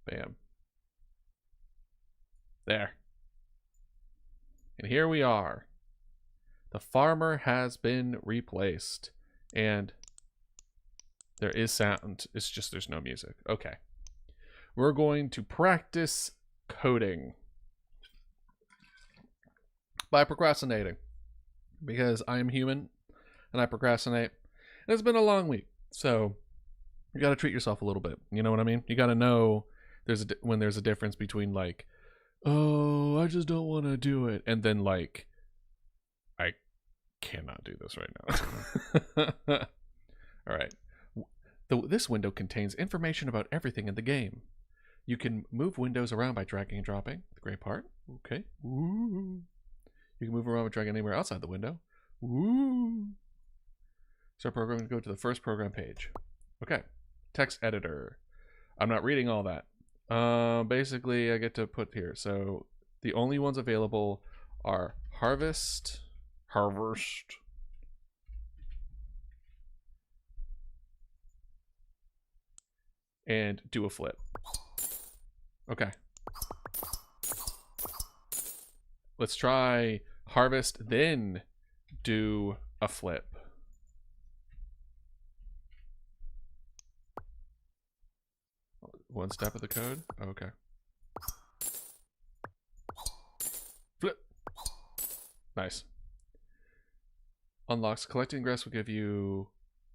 Bam. There. And here we are. The farmer has been replaced. And there is sound. It's just there's no music. Okay. We're going to practice coding by procrastinating. Because I am human and I procrastinate. And it's been a long week. So you got to treat yourself a little bit. You know what I mean? You got to know when there's a difference between like, oh, I just don't want to do it. And then like, I cannot do this right now. All right. This window contains information about everything in the game. You can move windows around by dragging and dropping. The gray part. Okay. Ooh. You can move around by dragging anywhere outside the window. Ooh. Start programming to go to the first program page. Okay. Text editor. I'm not reading all that. Basically, I get to put here. So the only ones available are harvest, and do a flip. Okay. Let's try harvest, then do a flip. One step of the code? Okay. Flip. Nice. Unlocks. Collecting grass will give you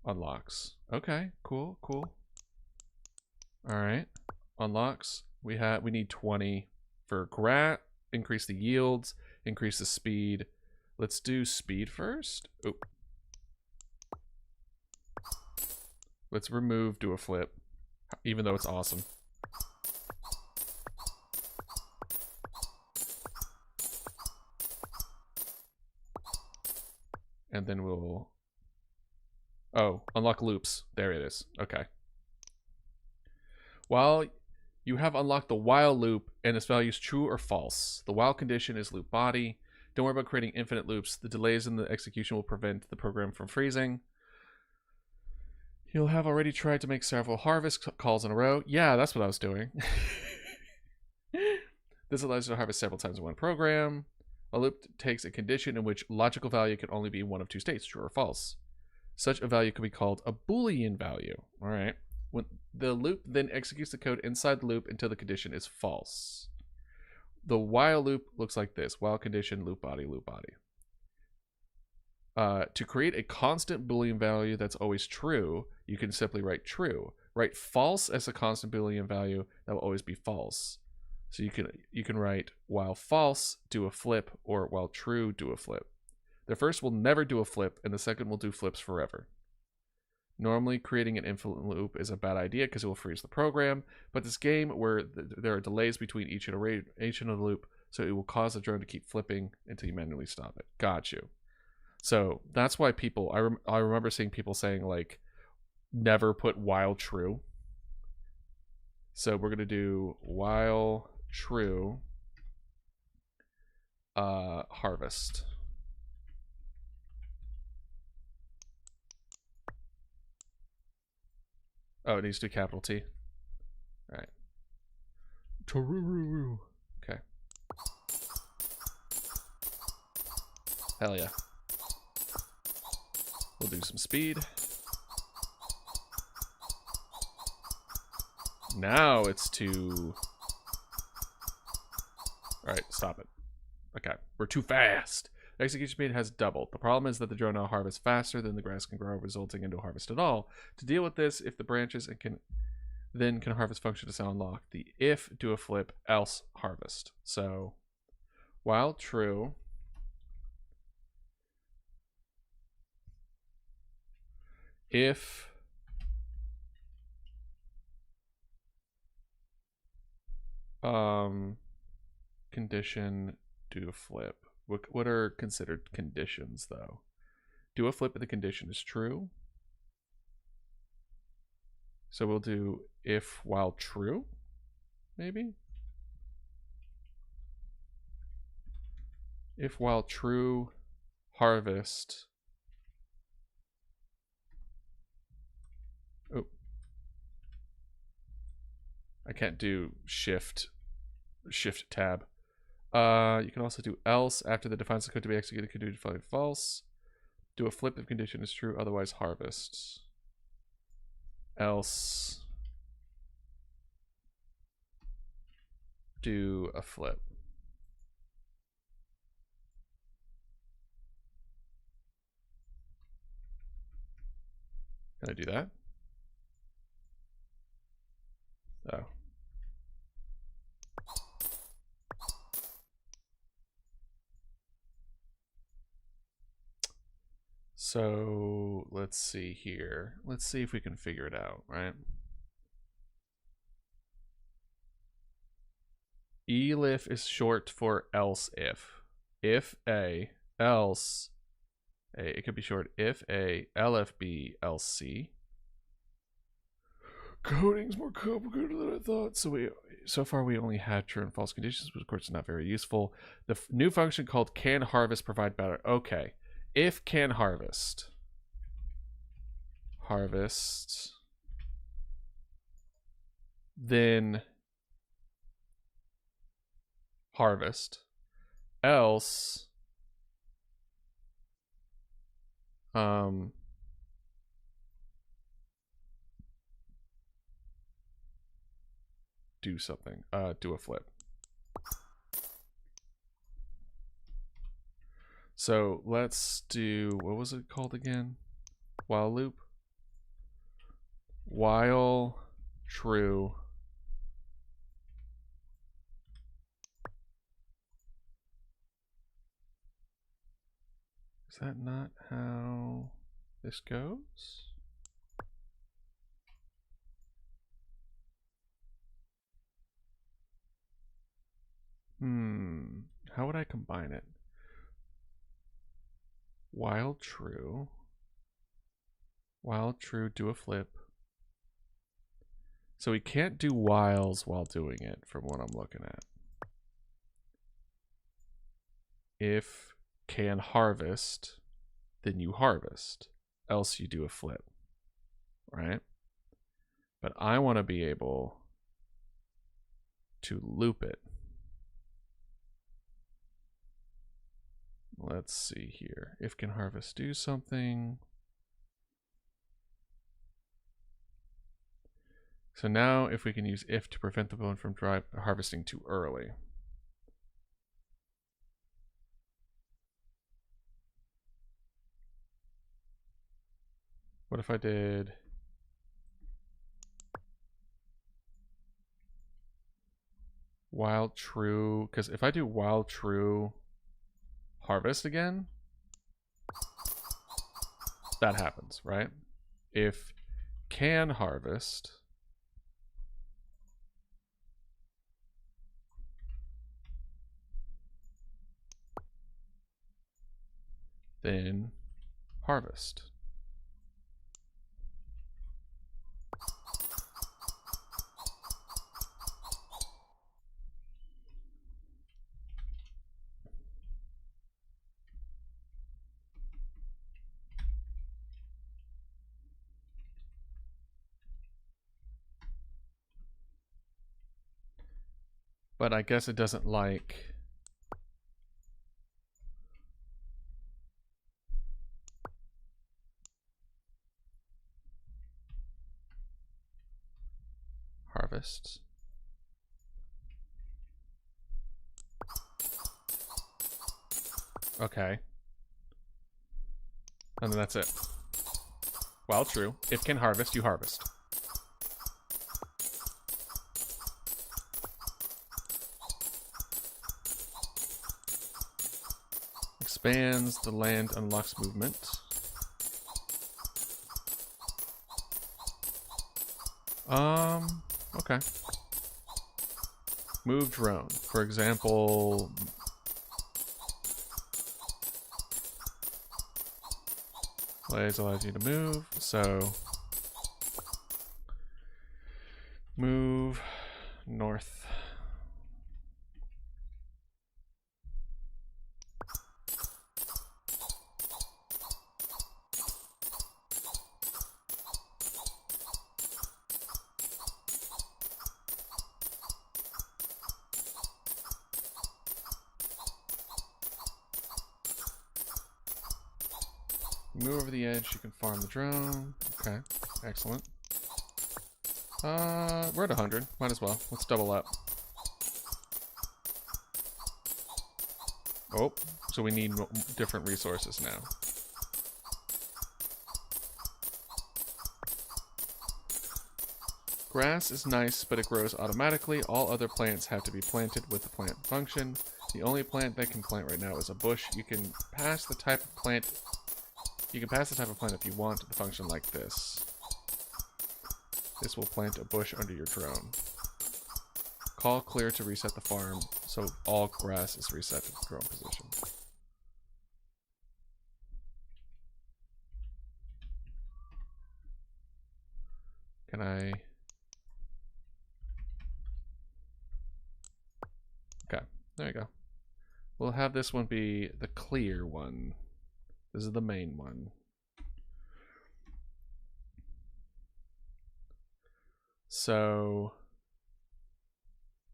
unlocks. Okay, cool, cool. Alright. Unlocks. We need 20 for grass. Increase the yields. Increase the speed. Let's do speed first. Oh. Let's remove, do a flip. Even though it's awesome. And then we'll... Oh, unlock loops. There it is. Okay. While you have unlocked the while loop and its value is true or false. The while condition is loop body. Don't worry about creating infinite loops. The delays in the execution will prevent the program from freezing. You'll have already tried to make several harvest calls in a row. Yeah, that's what I was doing. This allows you to harvest several times in one program. A loop takes a condition in which logical value can only be one of two states, true or false. Such a value could be called a Boolean value. All right. When the loop then executes the code inside the loop until the condition is false. The while loop looks like this. While condition, loop body, loop body. To create a constant Boolean value that's always true, you can simply write true. Write false as a constant Boolean value that will always be false. So you can write while false, do a flip, or while true, do a flip. The first will never do a flip, and the second will do flips forever. Normally, creating an infinite loop is a bad idea because it will freeze the program, but this game where there are delays between each iteration of the loop, so it will cause the drone to keep flipping until you manually stop it. Got you. So that's why people, I remember seeing people saying like, never put while true. So we're going to do while true harvest. Oh, it needs to do capital T. All right. Okay. Hell yeah. We'll do some speed. Now it's to... Alright, stop it. Okay, we're too fast. The execution speed has doubled. The problem is that the drone now harvests faster than the grass can grow, resulting into a harvest at all. To deal with this, if the branches can harvest function is now unlocked. The if do a flip, else harvest. So while true, if condition do a flip. What are considered conditions though? Do a flip if the condition is true. So we'll do if while true, maybe. If while true, harvest. Oh. I can't do shift tab. You can also do else after the defines the code to be executed could do define false. Do a flip if condition is true, otherwise harvest. Else do a flip. Can I do that? Oh. So let's see here. Let's see if we can figure it out, right? Elif is short for else if. If A, else A. It could be short if A, LF B, else C. Coding's more complicated than I thought. So far we only had true and false conditions, but of course it's not very useful. The new function called can harvest provide better. Okay. If can harvest, then harvest, else do something, do a flip. So let's do, what was it called again? While loop. While true. Is that not how this goes? How would I combine it? While true, do a flip. So we can't do whiles while doing it from what I'm looking at. If can harvest, then you harvest, else you do a flip, right? But I want to be able to loop it. Let's see here. If can harvest do something. So now if we can use if to prevent the bone from harvesting too early. What if I did while true? Because if I do while true harvest again, that happens, right? If can harvest, then harvest. But I guess it doesn't like harvests. Okay. And then that's it. While true, if can harvest, you harvest. Expands the land, unlocks movement. Okay. Move drone. For example, Blaze allows you to move, so move north. Move over the edge, you can farm the drone. Okay, excellent. We're at 100. Might as well. Let's double up. Oh, so we need different resources now. Grass is nice, but it grows automatically. All other plants have to be planted with the plant function. The only plant that can plant right now is a bush. You can pass the type of plant. You can pass the type of plant if you want the function like this. This will plant a bush under your drone. Call clear to reset the farm, so all grass is reset to the drone position. Can I... Okay, there you go. We'll have this one be the clear one. This is the main one. So,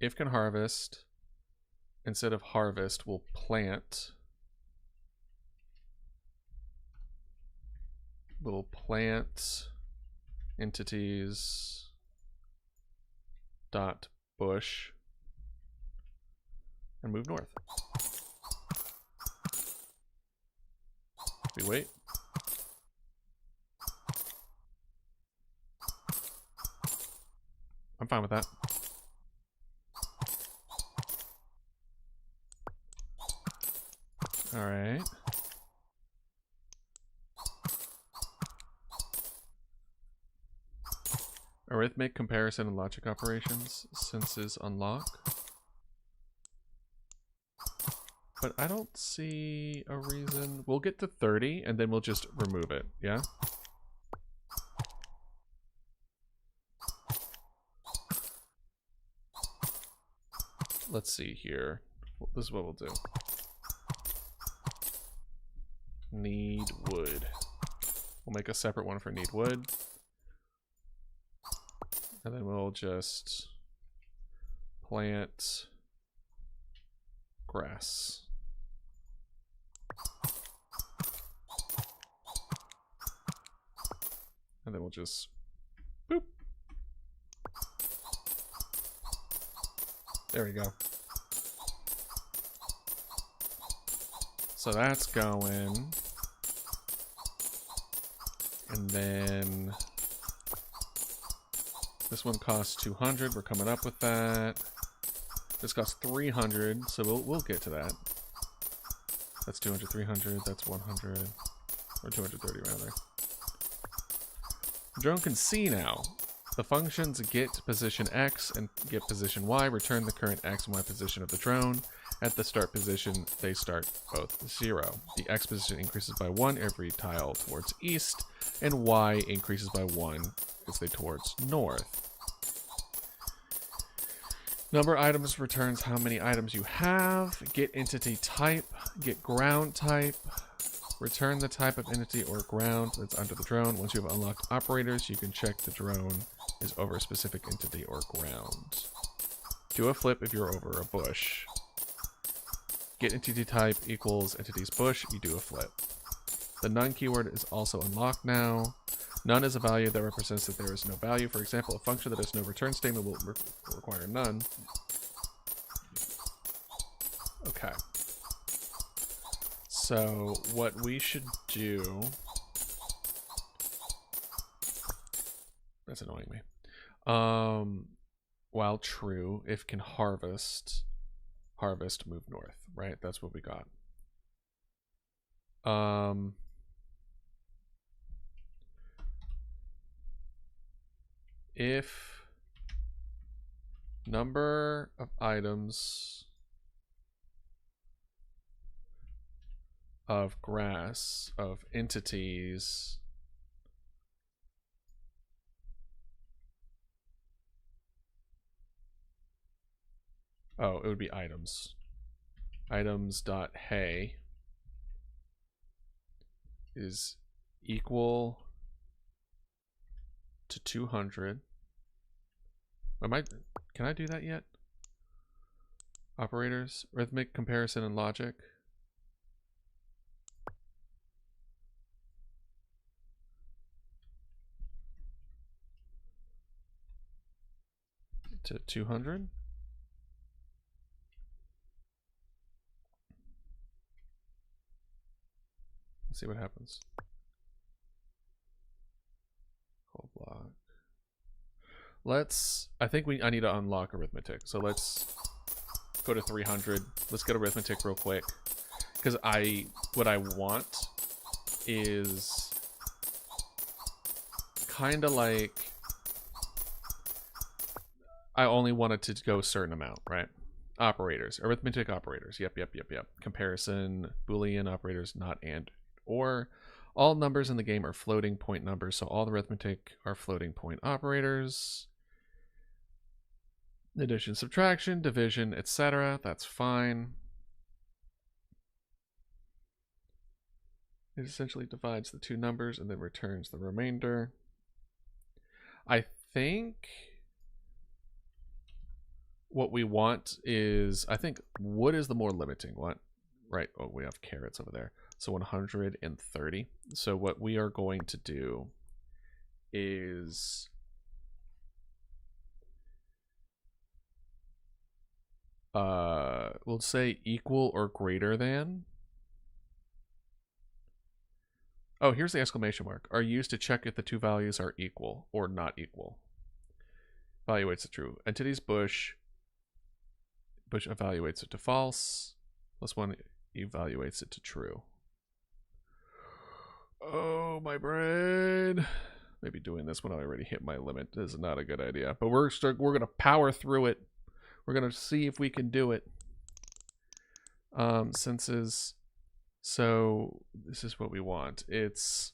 if can harvest, instead of harvest, we'll plant. We'll plant entities dot bush and move north. We wait. I'm fine with that. All right. Arithmetic comparison and logic operations, senses unlock. But I don't see a reason. We'll get to 30 and then we'll just remove it, yeah? Let's see here. This is what we'll do. Need wood. We'll make a separate one for need wood. And then we'll just plant grass. And then we'll just boop. There we go. So that's going. And then this one costs 200. We're coming up with that. This costs 300, so we'll get to that. That's 200, 300, that's 100, or 230 rather. The drone can see now. The functions get position X and get position Y return the current X and Y position of the drone. At the start position, they start both 0. The X position increases by 1 every tile towards east, and Y increases by 1 as they towards north. Number items returns how many items you have. Get entity type, get ground type. Return the type of entity or ground that's under the drone. Once you have unlocked operators, you can check the drone is over a specific entity or ground. Do a flip if you're over a bush. Get entity type equals entity's bush, you do a flip. The none keyword is also unlocked now. None is a value that represents that there is no value. For example, a function that has no return statement will require none. Okay. So what we should do... That's annoying me. While true, if can harvest, move north, right? That's what we got. If number of items of grass of entities it would be items. Items dot hay is equal to 200. Can I do that yet? Operators, arithmetic comparison and logic. to 200. Let's see what happens. Code block. I think I need to unlock arithmetic. So let's go to 300. Let's get arithmetic real quick. Because what I want is kind of like, I only wanted to go a certain amount, right? Operators, arithmetic operators. Yep. Comparison, Boolean operators, not and or. All numbers in the game are floating point numbers, so all the arithmetic are floating point operators. Addition, subtraction, division, etc. That's fine. It essentially divides the two numbers and then returns the remainder. I think what we want is, I think wood is the more limiting one, right? Oh, we have carrots over there. So 130. So what we are going to do is we'll say equal or greater than. Oh, here's the exclamation mark. Are used to check if the two values are equal or not equal. Evaluates the true. Entities bush evaluates it to false. +1 evaluates it to true. Oh, my brain. Maybe doing this when I already hit my limit is not a good idea. But we're gonna power through it. We're gonna see if we can do it. Senses. So this is what we want. It's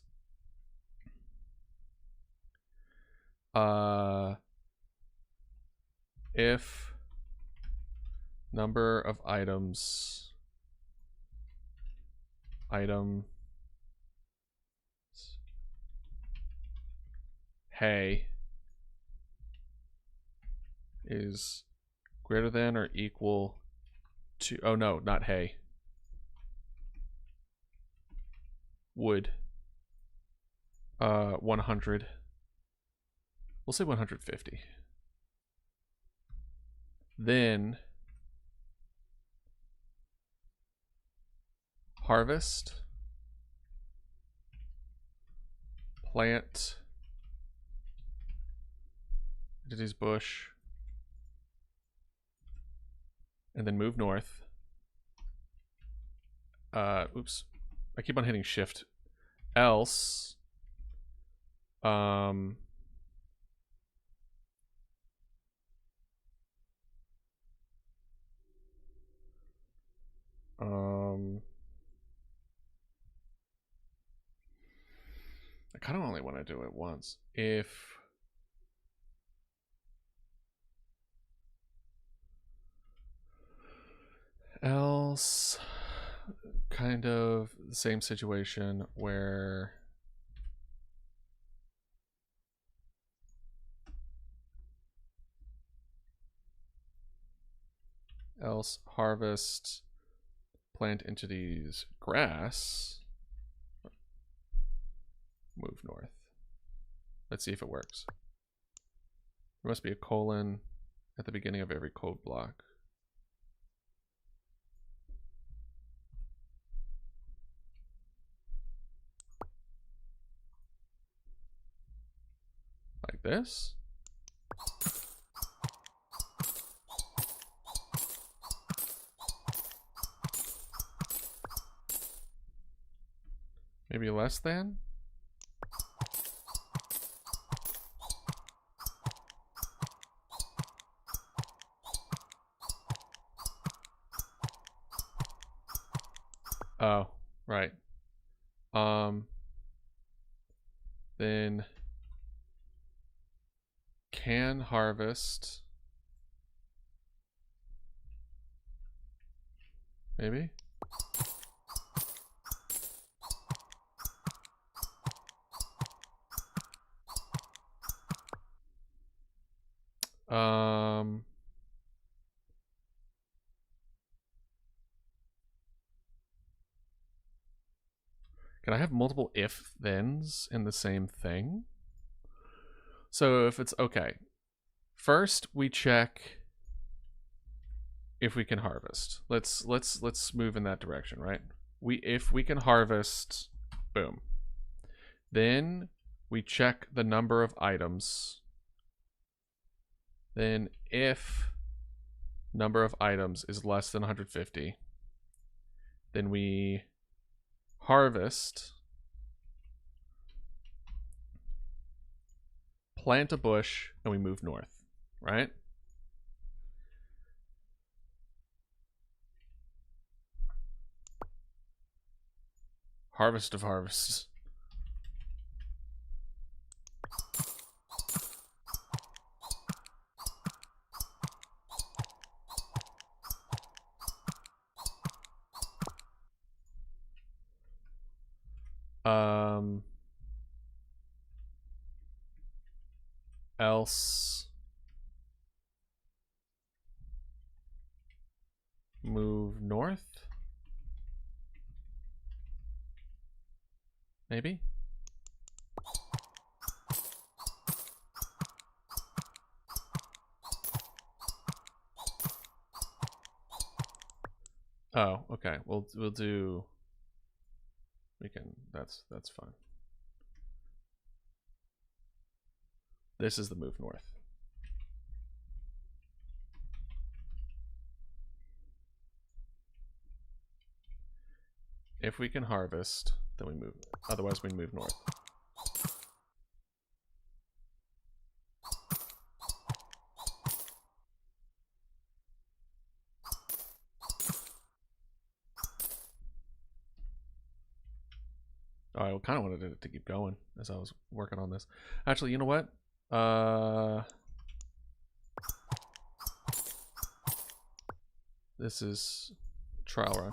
if number of items hay is greater than or equal to, oh no, not hay, wood, 100, we'll say 150, then harvest, plant, entities bush, and then move north. Oops, I keep on hitting shift. Else, I kind of only want to do it once. If else, kind of the same situation where else harvest, plant entities grass, move north. Let's see if it works. There must be a colon at the beginning of every code block. Like this. Maybe less than? Oh, right. Then can harvest. Maybe? Can I have multiple if-thens in the same thing? So if it's, okay, First, we check if we can harvest. Let's move in that direction, right? If we can harvest, boom. Then we check the number of items. Then if number of items is less than 150, then we harvest, plant a bush, and we move north, right? Harvest of harvests. Else move north, maybe. Oh, okay. We'll do. We can. That's fine. This is the move north. If we can harvest, then we move. Otherwise, we move north. Oh, I kind of wanted it to keep going as I was working on this. Actually, you know what? This is trial run.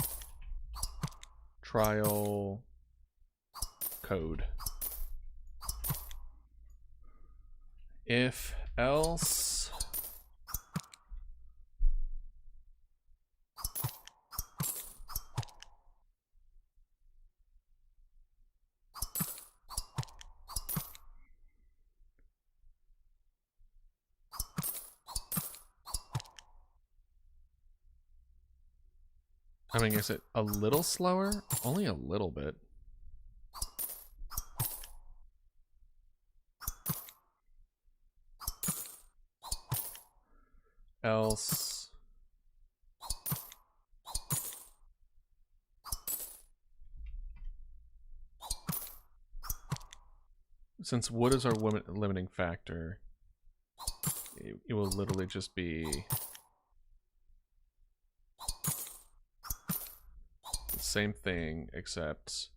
Trial code. If else I mean, is it a little slower? Only a little bit. Else. Since wood is our limiting factor, it will literally just be the same thing, except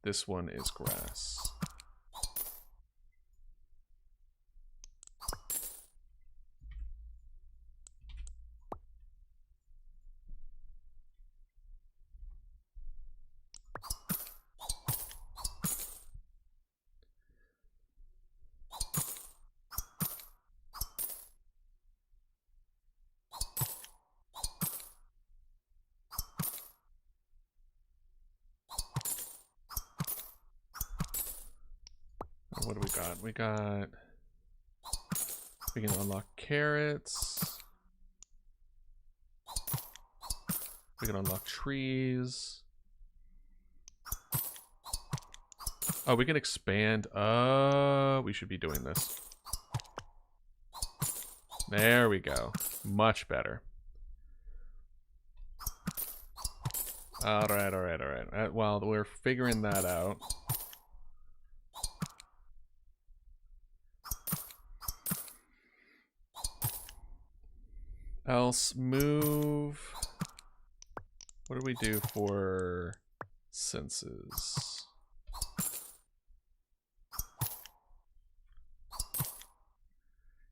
this one is grass. What do we got? We can unlock carrots. We can unlock trees. Oh, we can expand. We should be doing this. There we go. Much better. All right. While we're figuring that out, else move. What do we do for senses?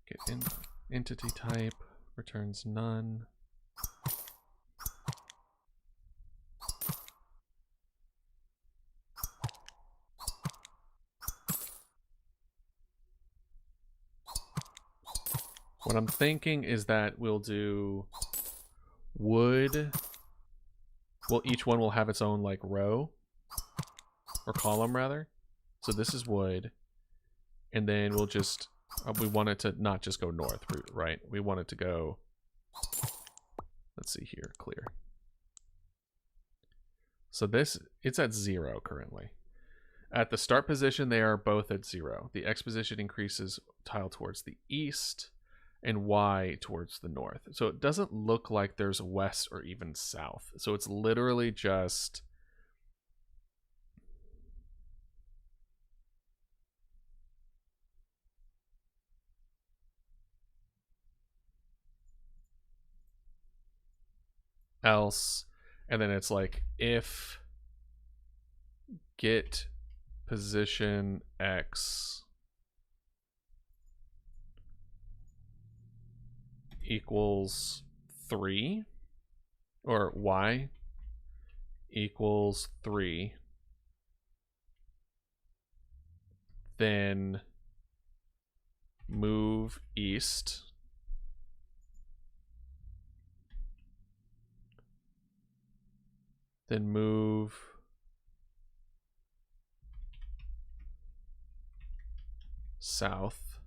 Get in entity type, returns none. What I'm thinking is that we'll do wood. Well, each one will have its own like row or column rather. So this is wood, and then we'll just We want it to not just go north, right? We want it to go, let's see here, clear. So this, it's at 0 currently. At the start position, they are both at 0. The X position increases tile towards the east and Y towards the north. So it doesn't look like there's west or even south. So it's literally just else, and then it's like if get position X equals 3 or Y equals 3, then move east, then move south,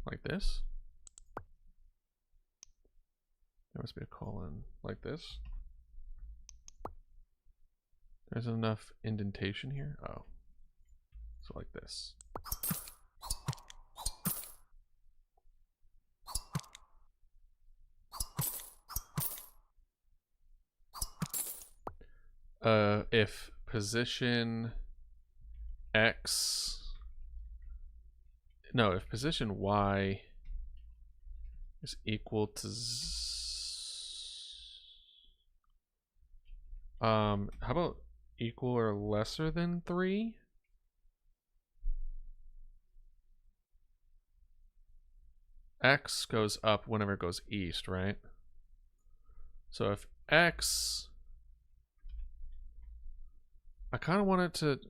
like this. There must be a colon like this. There's enough indentation here. Oh, so like this. If position X, no, if position Y is equal to how about equal or lesser than 3? X goes up whenever it goes east, right? So if X, I kind of want it to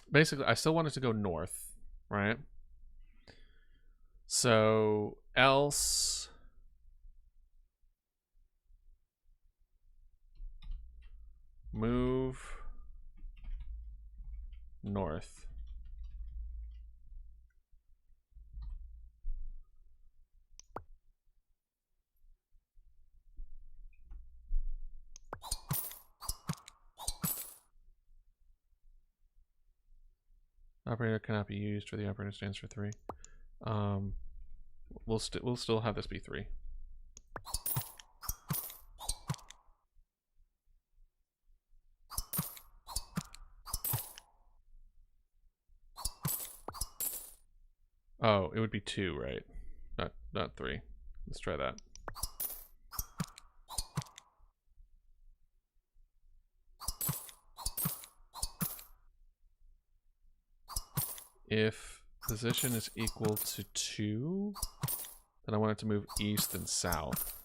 basically I still want it to go north, right? So else move north. Operator cannot be used, for the operator stands for 3. We'll still have this be 3. Oh, it would be 2, right? Not 3. Let's try that. If position is equal to 2, then I want it to move east and south.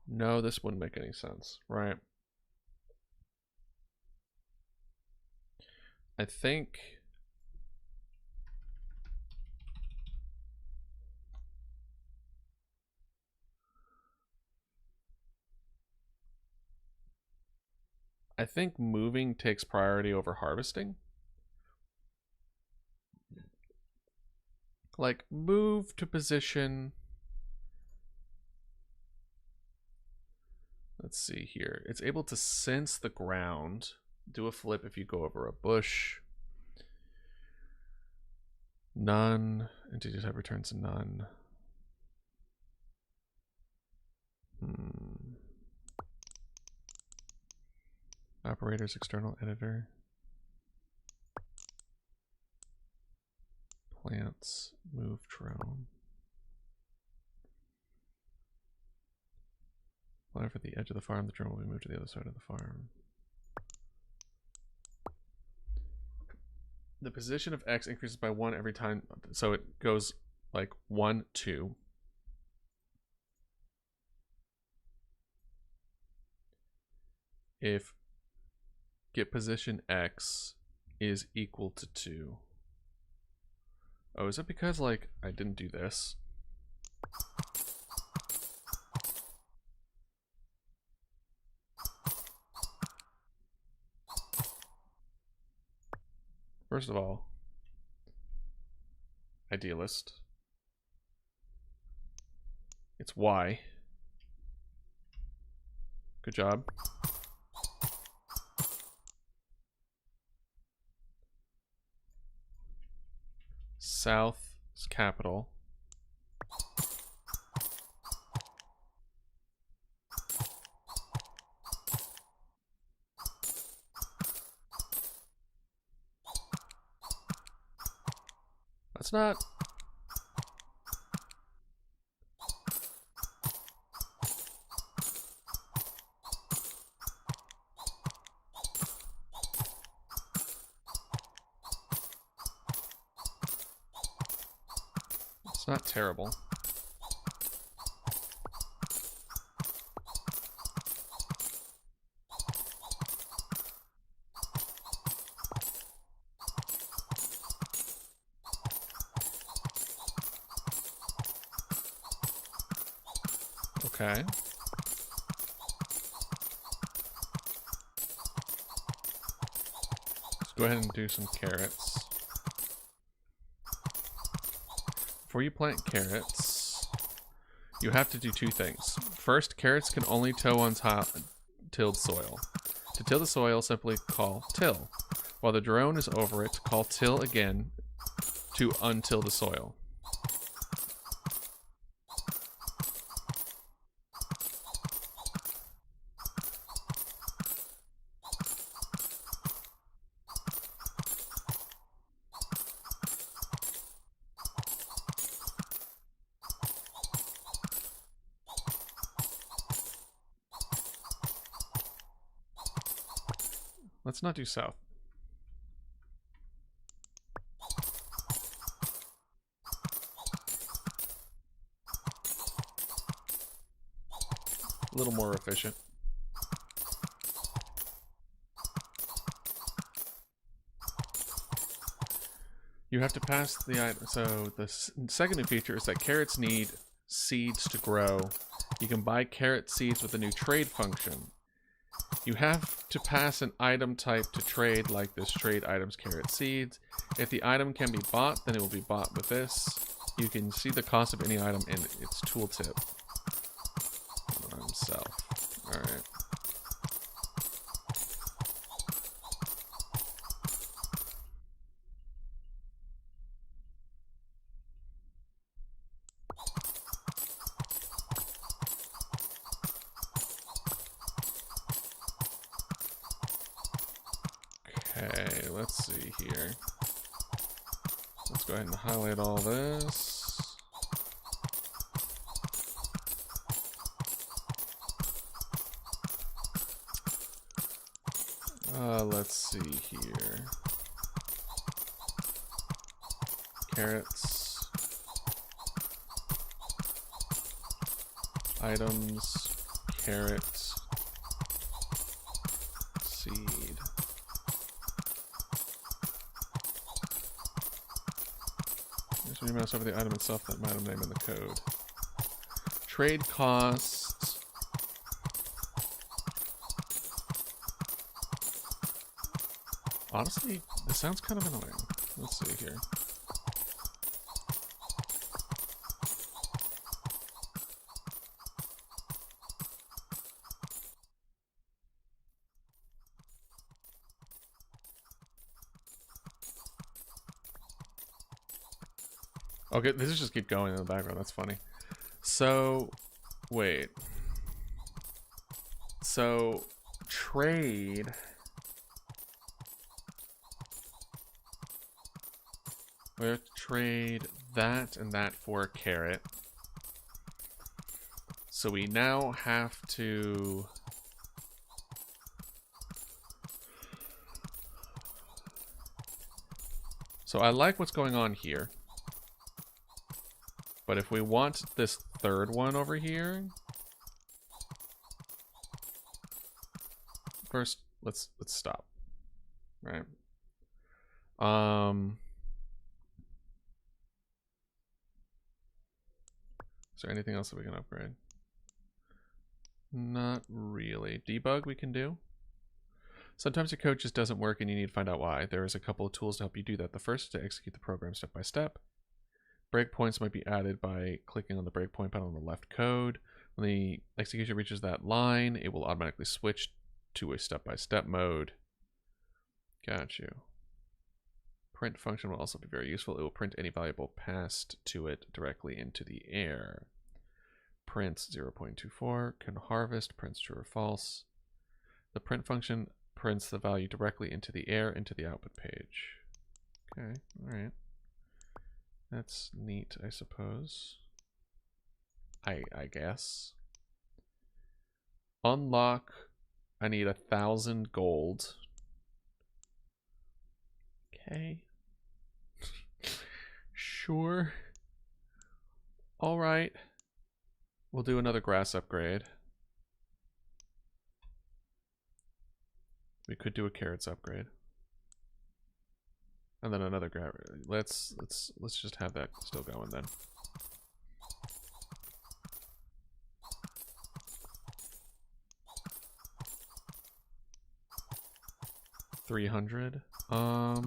No, this wouldn't make any sense, right? I think moving takes priority over harvesting. Like, move to position. Let's see here. It's able to sense the ground. Do a flip if you go over a bush. None. Integer type returns none. Operators external editor. Plants move drone. Fly for the edge of the farm, the drone will be moved to the other side of the farm. The position of X increases by 1 every time, so it goes like 1, 2. if get position X is equal to 2. Oh, is it because, like, I didn't do this? First of all, idealist. It's Y. Good job. South is capital. That's not... It's not terrible. Okay. Let's go ahead and do some carrots. Before you plant carrots, you have to do two things. First, carrots can only toe on tilled soil. To till the soil, simply call till. While the drone is over it, call till again to untill the soil. Let's not do south. A little more efficient. You have to pass the item. So the second new feature is that carrots need seeds to grow. You can buy carrot seeds with a new trade function. You have to pass an item type to trade, like this trade items carrot seeds. If the item can be bought, then it will be bought with this. You can see the cost of any item in its tooltip. Self. Alright. Okay, let's see here. Let's go ahead and highlight all this. Let's see here. Carrots. Items. Carrot. Seed. Just remouse over the item itself, that item name in the code. Trade costs. Honestly, this sounds kind of annoying. Let's see here. Okay, this is just keep going in the background. That's funny. So, wait. So, trade... We have to trade that and that for a carrot. So we now have to... So I like what's going on here. But if we want this third one over here... first let's stop. Right. Is there anything else that we can upgrade? Not really. Debug we can do. Sometimes your code just doesn't work and you need to find out why. There is a couple of tools to help you do that. The first is to execute the program step by step. Breakpoints might be added by clicking on the breakpoint button on the left code. When the execution reaches that line, it will automatically switch to a step-by-step mode. Got you. Print function will also be very useful. It will print any valuable passed to it directly into the air. Prints 0.24, can harvest, prints true or false. The print function prints the value directly into the air into the output page. Okay, alright. That's neat, I suppose. I guess. Unlock. I need 1,000 gold. Okay. Sure. Alright. We'll do another grass upgrade. We could do a carrots upgrade. And then another grass. Let's just have that still going then. $300. Alright,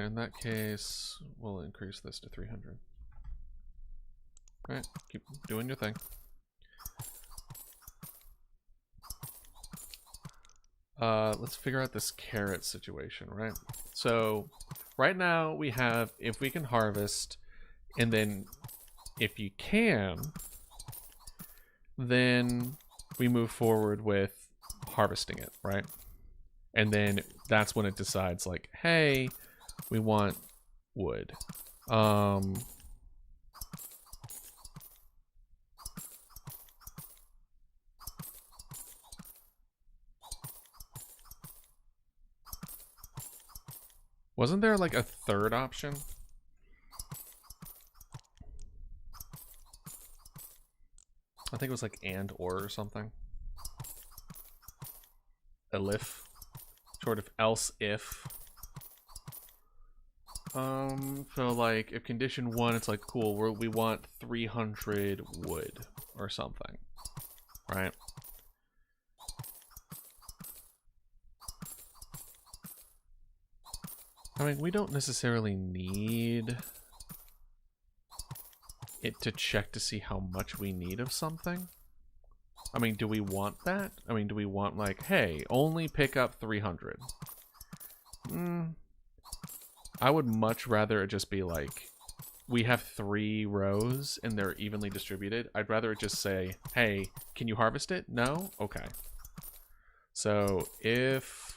in that case, we'll increase this to 300. Alright, keep doing your thing. Let's figure out this carrot situation, right? So, right now we have, if we can harvest, and then if you can, then we move forward with harvesting it, right? And then that's when it decides, like, hey, we want wood. Wasn't there like a third option? I think it was like and or something. Elif. Sort of else if. So like if condition 1, it's like cool, we want 300 wood or something. Right? I mean, we don't necessarily need it to check to see how much we need of something. I mean, do we want that? I mean, do we want like, hey, only pick up 300? I would much rather it just be like, we have 3 rows and they're evenly distributed. I'd rather it just say, hey, can you harvest it? No? Okay. So if...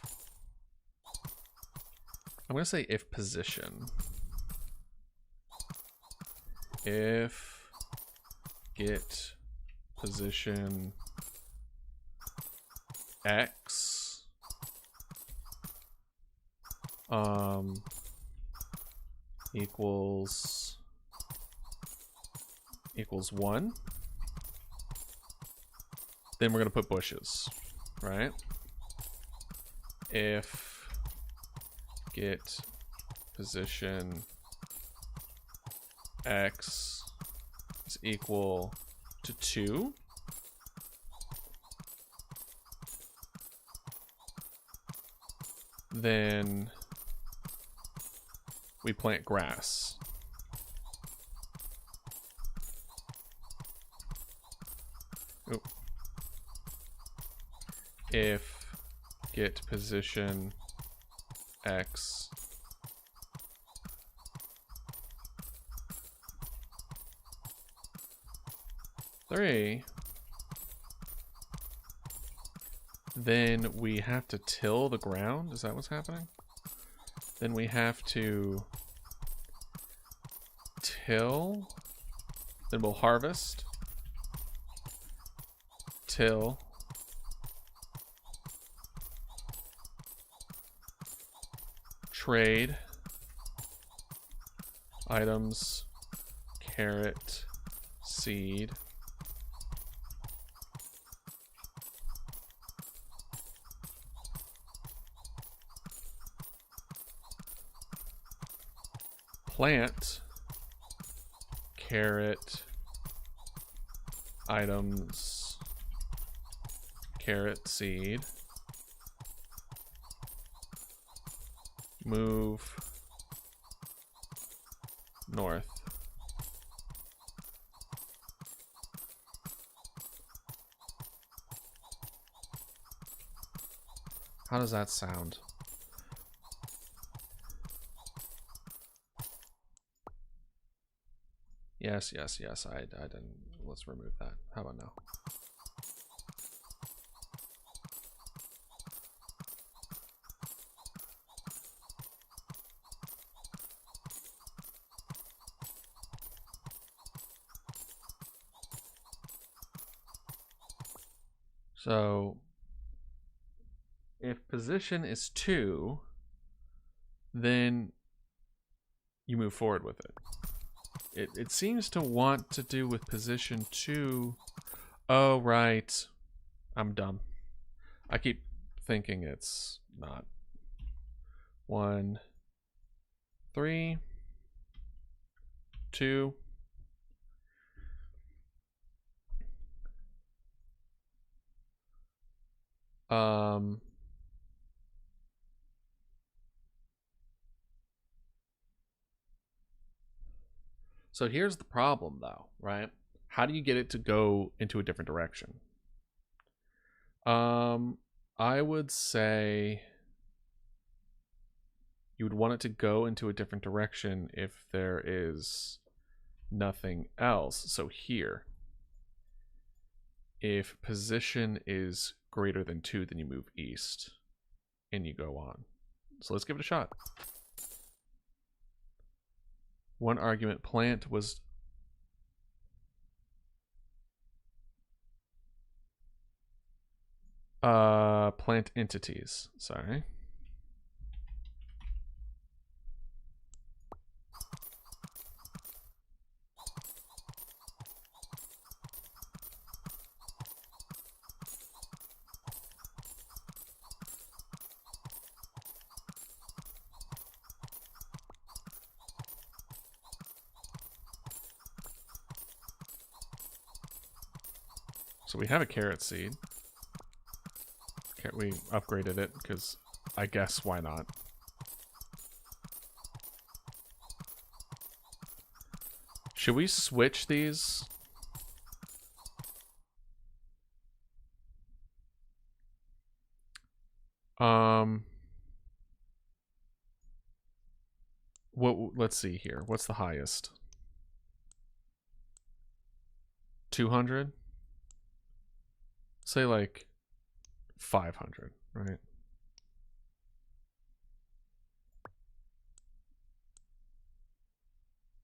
I'm going to say if position. If get position X equals 1, then we're going to put bushes, right? If get position X is equal to 2, then we plant grass. Ooh. If get position X (3), then we have to till the ground. Is that what's happening? Then we have to till, then we'll harvest, till, trade, items, carrot, seed, plant carrot items carrot seed move north. How does that sound? Yes, yes, yes. I didn't. Let's remove that. How about now? So if position is 2, then you move forward with it. It seems to want to do with position 2. Oh, right. I'm dumb. I keep thinking it's not. 1, 3, 2. So here's the problem though, right? How do you get it to go into a different direction? I would say you would want it to go into a different direction if there is nothing else. So here, if position is greater than 2, then you move east and you go on. So let's give it a shot. One argument plant was plant entities, sorry. So we have a carrot seed. We upgraded it because I guess why not? Should we switch these? Let's see here. What's the highest? 200? Say like 500, right?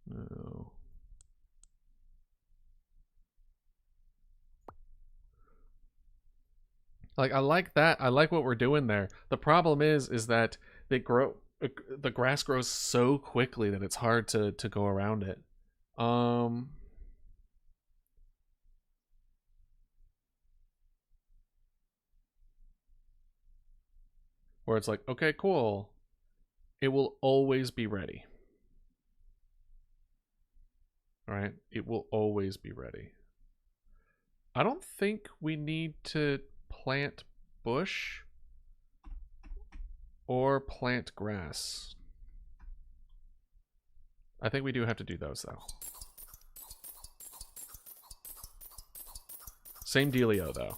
No. Like I like that. I like what we're doing there. The problem is that they grow the grass grows so quickly that it's hard to go around it. Where it's like, okay, cool. It will always be ready. All right? It will always be ready. I don't think we need to plant bush or plant grass. I think we do have to do those though. Same dealio though.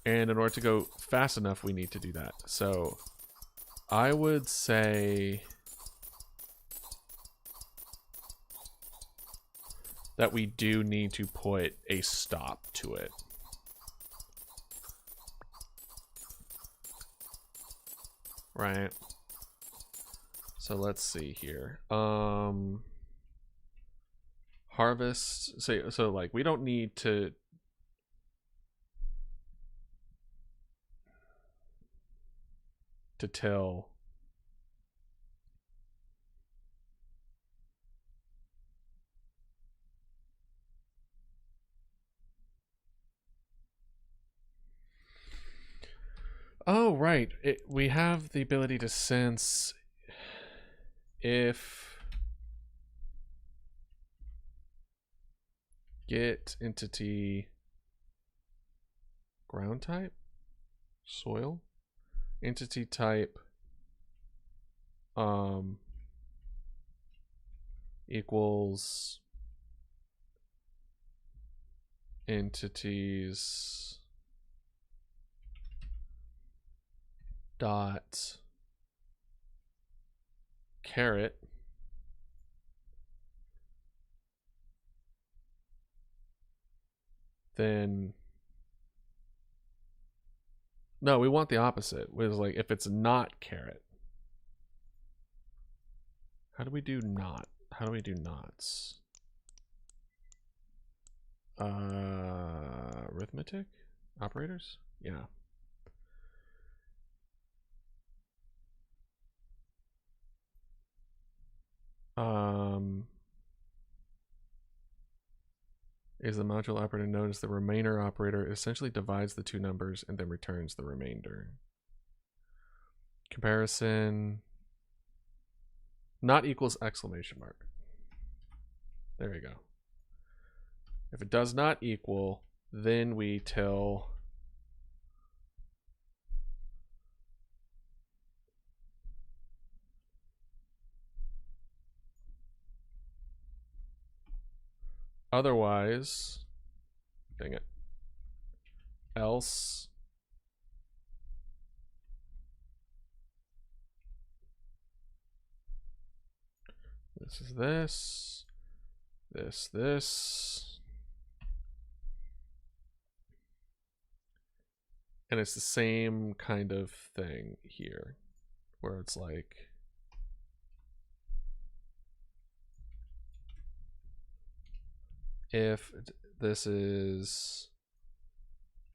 And in order to go fast enough, we need to do that. So I would say that we do need to put a stop to it. Right. So let's see here. Harvest. So like we don't need to till. Oh, right. We have the ability to sense if get entity ground type, soil, entity type equals entities dot caret then no, we want the opposite. Which is like if it's not caret. How do we do not? How do we do nots? Arithmetic operators? Yeah. Is the module operator notice the remainder operator essentially divides the two numbers and then returns the remainder. Comparison not equals exclamation mark. There we go. If it does not equal, then we tell otherwise, dang it, else this is this, this, and it's the same kind of thing here, where it's like if this is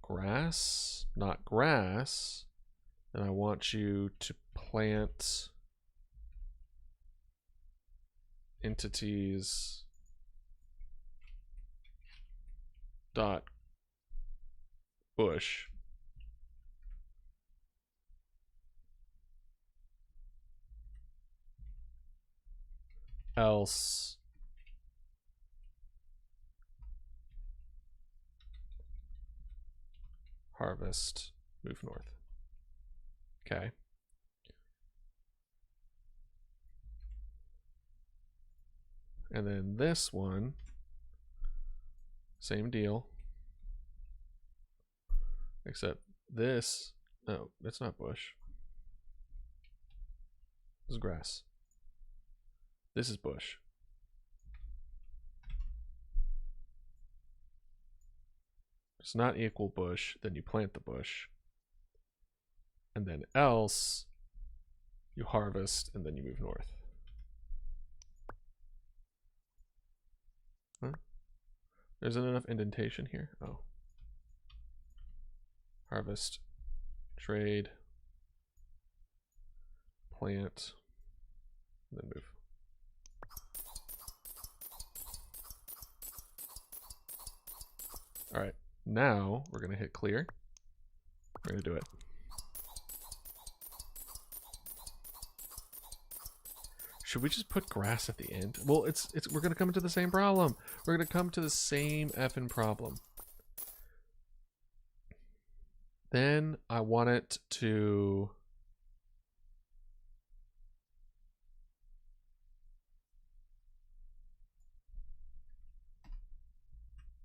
grass, not grass, then I want you to plant entities dot bush. Else harvest, move north. Okay. And then this one, same deal. Except this, no, that's not bush. This is grass. This is bush. It's not equal bush, then you plant the bush. And then else, you harvest, and then you move north. Huh? There isn't enough indentation here? Oh. Harvest, trade, plant, then move. All right, now we're gonna hit clear. We're gonna do it. Should we just put grass at the end? Well, we're gonna come to the same problem. We're gonna come to the same effing problem. Then I want it to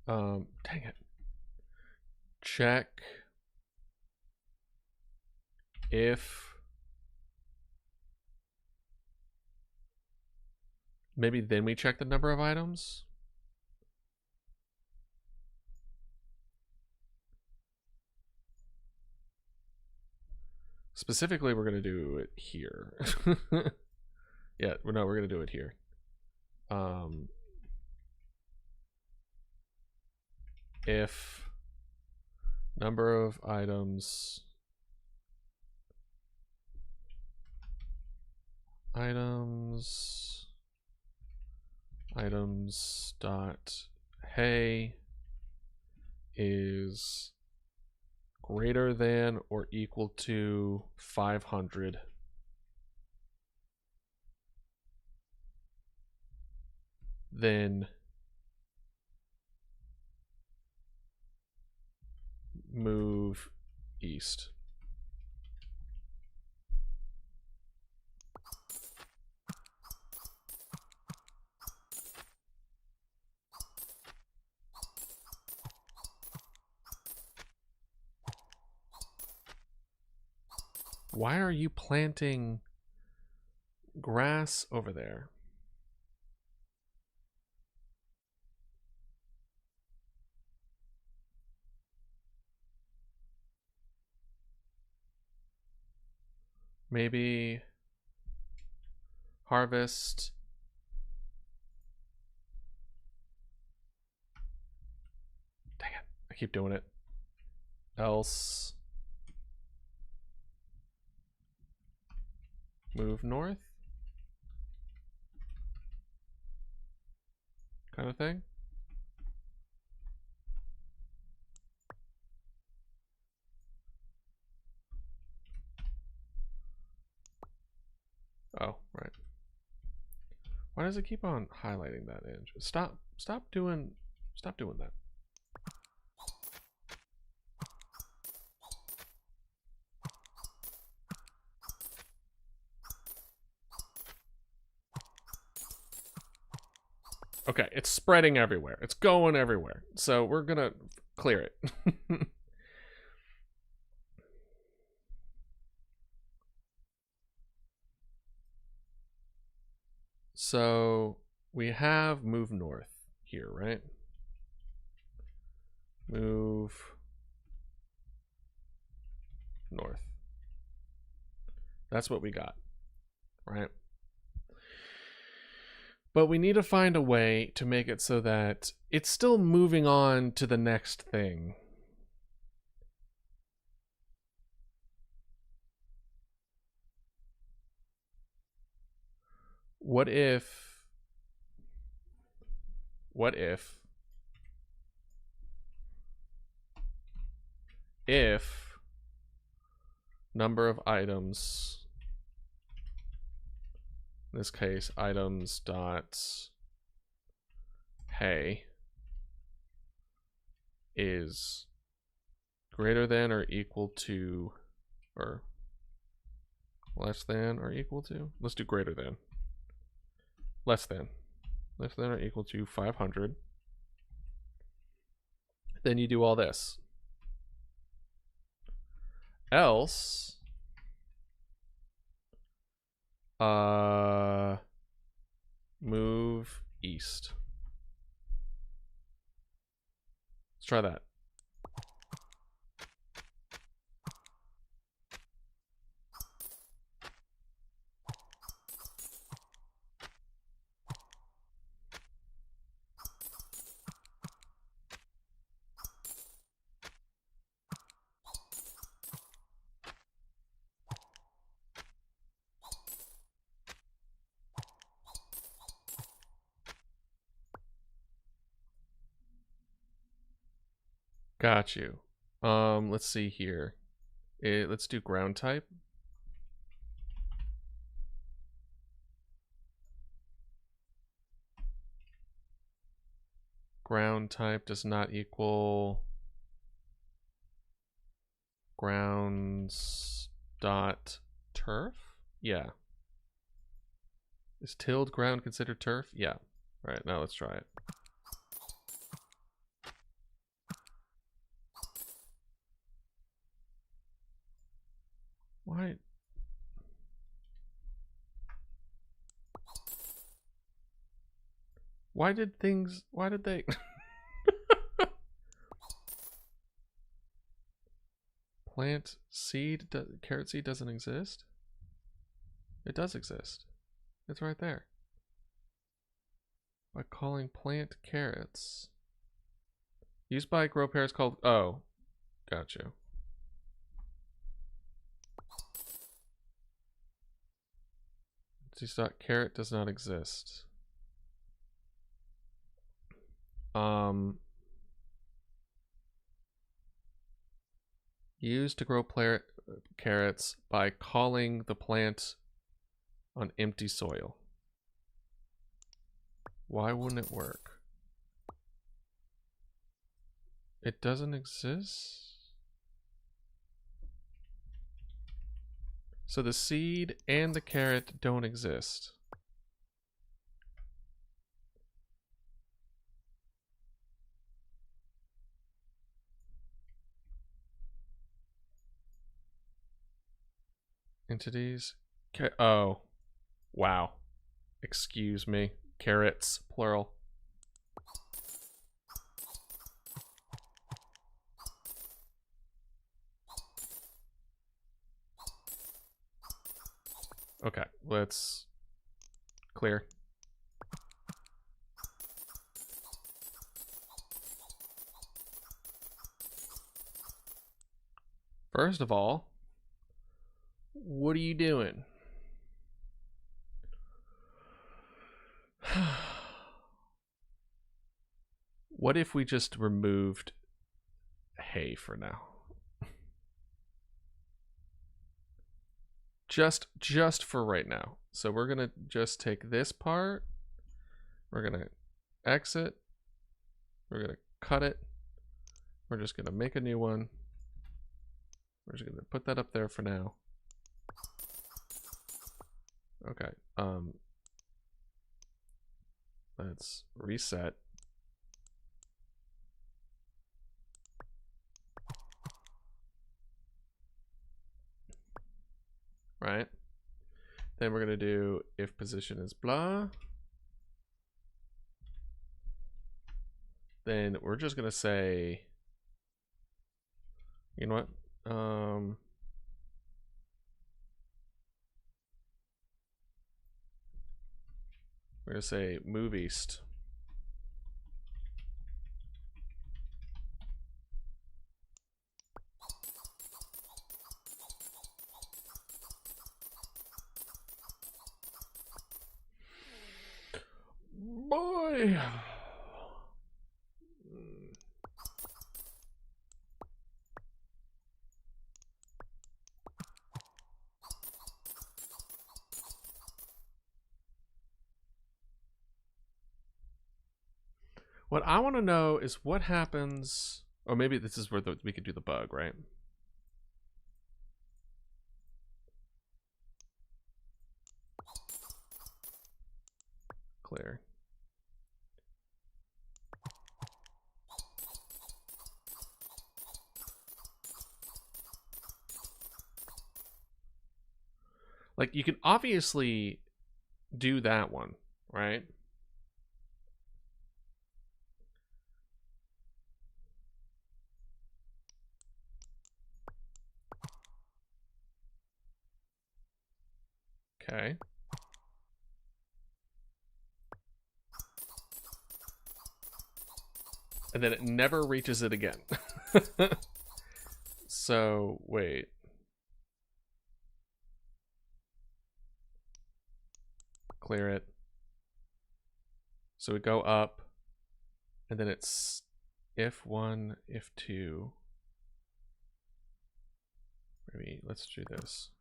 dang it. Check if maybe then we check the number of items. Specifically, we're going to do it here. Yeah, we're going to do it here. If number of items dot hey is greater than or equal to 500, then move east. Why are you planting grass over there? Maybe harvest. Dang it, I keep doing it. Else move north, kind of thing. Oh, right. Why does it keep on highlighting that edge? Stop doing that. Okay, it's spreading everywhere. It's going everywhere. So we're gonna clear it. So we have move north here, right? Move north. That's what we got, right? But we need to find a way to make it so that it's still moving on to the next thing. What if number of items, in this case items dot hey, is greater than or equal to, or less than or equal to, let's do greater than, less than or equal to 500, then you do all this. Else move east. Let's try that. Got you. Let's see here. Let's do ground type. Ground type does not equal grounds dot turf. Yeah. Is tilled ground considered turf? Yeah. All right, now let's try it. Why? Why did they? Plant seed, carrot seed doesn't exist? It does exist. It's right there. By calling plant carrots. Used by grow pairs called, oh, got you. Carrot does not exist. Used to grow carrots by calling the plant on empty soil. Why wouldn't it work? It doesn't exist? So the seed and the carrot don't exist. Entities? Oh. Wow. Excuse me. Carrots, plural. Okay, let's clear. First of all, what are you doing? What if we just removed hay for now? Just for right now. So we're gonna just take this part. We're gonna exit. We're gonna cut it. We're just gonna make a new one. We're just gonna put that up there for now. Okay. Let's reset. Right. Then we're gonna do if position is blah. Then we're just gonna say, you know what? We're gonna say move east. Boy. What I want to know is what happens. Or maybe this is where we could do the bug, right? Clear. Like, you can obviously do that one, right? Okay. And then it never reaches it again. So, wait. Clear it. So we go up, and then it's if one, if two. Maybe let's do this.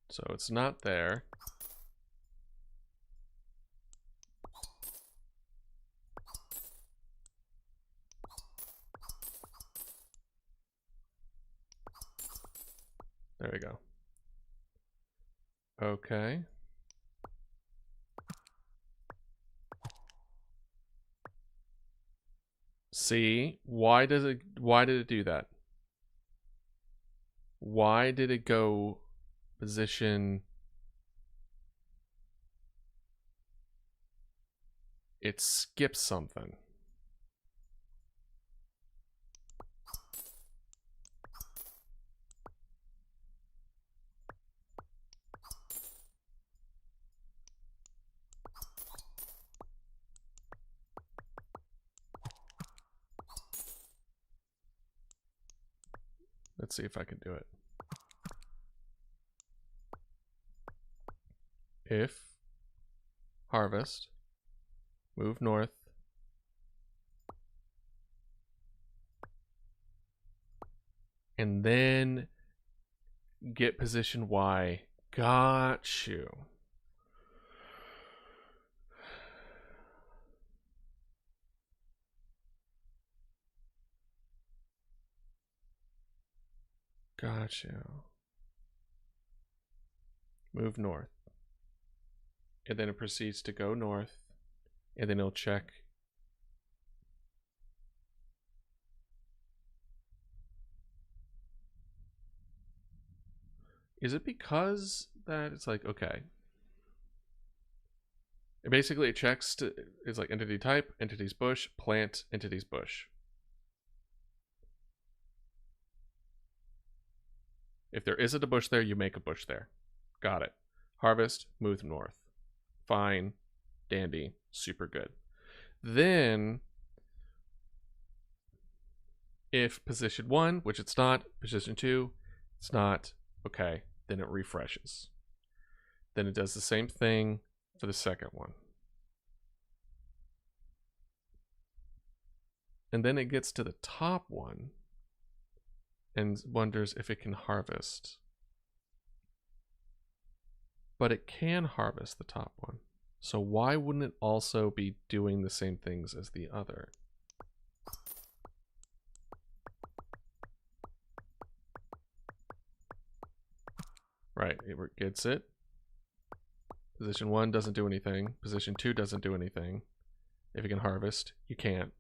So it's not there. There we go. Okay. See, why did it do that? Why did it go position? It skips something. Let's see if I can do it. If harvest, move north, and then get position Y. Got you. Gotcha. Move north. And then it proceeds to go north. And then it'll check. Is it because that it's like, okay. Basically, it checks to, it's like entity type, entities bush, plant, entities bush. If there isn't a bush there, you make a bush there. Got it. Harvest, move north. Fine, dandy, super good. Then, if position 1, which it's not, position 2, it's not, okay, then it refreshes. Then it does the same thing for the second one. And then it gets to the top one and wonders if it can harvest. But it can harvest the top one. So why wouldn't it also be doing the same things as the other? Right, it gets it. Position 1 doesn't do anything. Position 2 doesn't do anything. If you can harvest, you can't.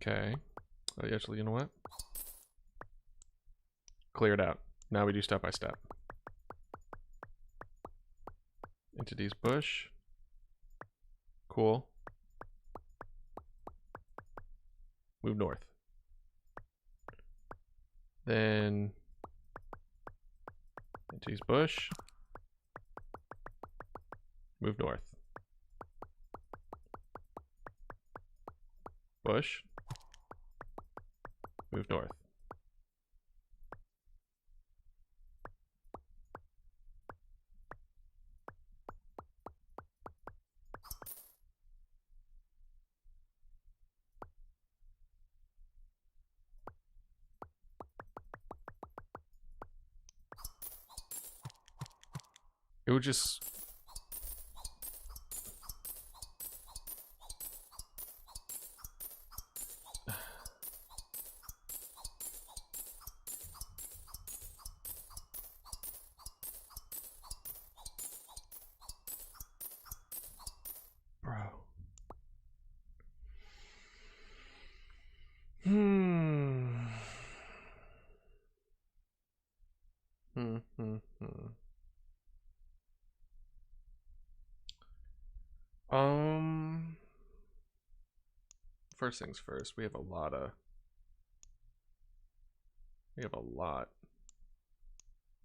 Okay. Oh, actually, you know what? Clear it out. Now we do step by step. Entities bush. Cool. Move north. Then entities bush. Move north. Bush. Move north. It would just... Bro. First things first, we have a lot of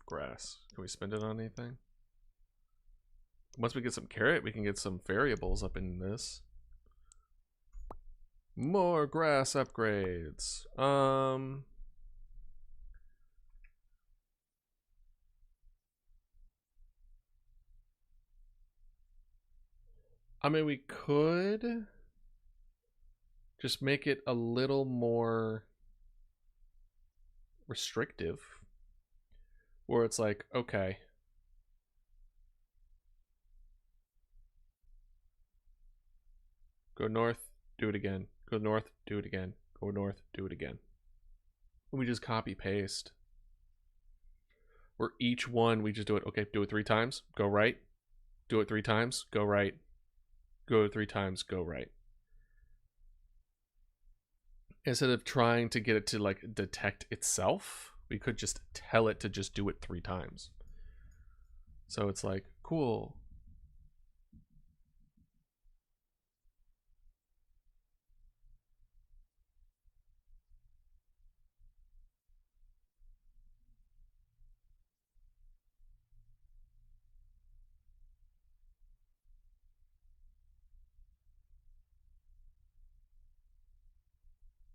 grass. Can we spend it on anything? Once we get some carrot, we can get some variables up in this. More grass upgrades. I mean, we could just make it a little more restrictive, where it's like, okay, go north, do it again. Go north, do it again. Go north, do it again. And we just copy paste. Where each one we just do it, okay, do it 3 times, go right. Do it 3 times, go right. Go 3 times, go right. Instead of trying to get it to like detect itself, we could just tell it to just do it 3 times. So it's like, cool.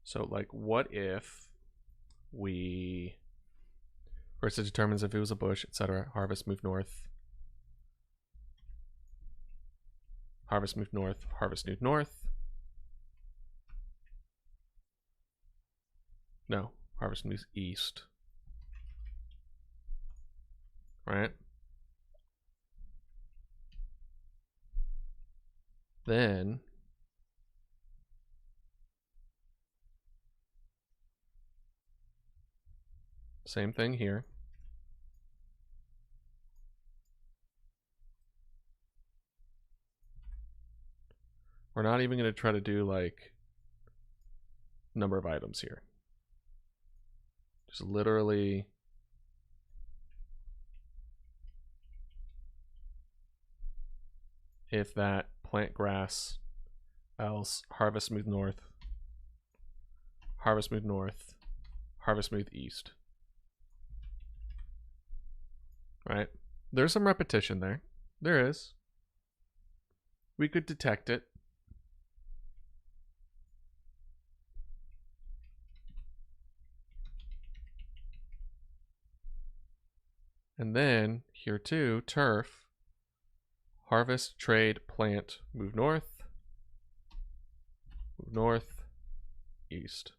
So like, what if we first it determines if it was a bush, etc. Harvest, move north. Harvest, move north. Harvest, move north. Harvest moves east. Right? Then same thing here. We're not even going to try to do like number of items here. Just literally if that, plant grass, else harvest move north, harvest move north, harvest move east. Right? There's some repetition there. There is. We could detect it. And then here too, turf, harvest, trade, plant, move north, east.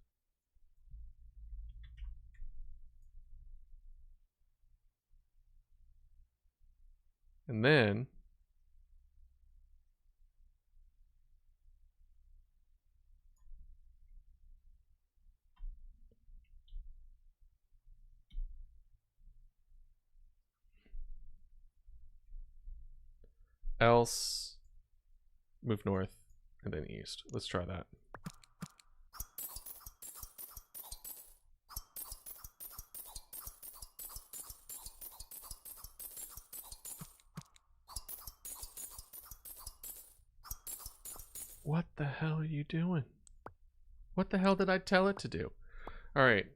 And then else move north and then east. Let's try that. What the hell are you doing? What the hell did I tell it to do? All right,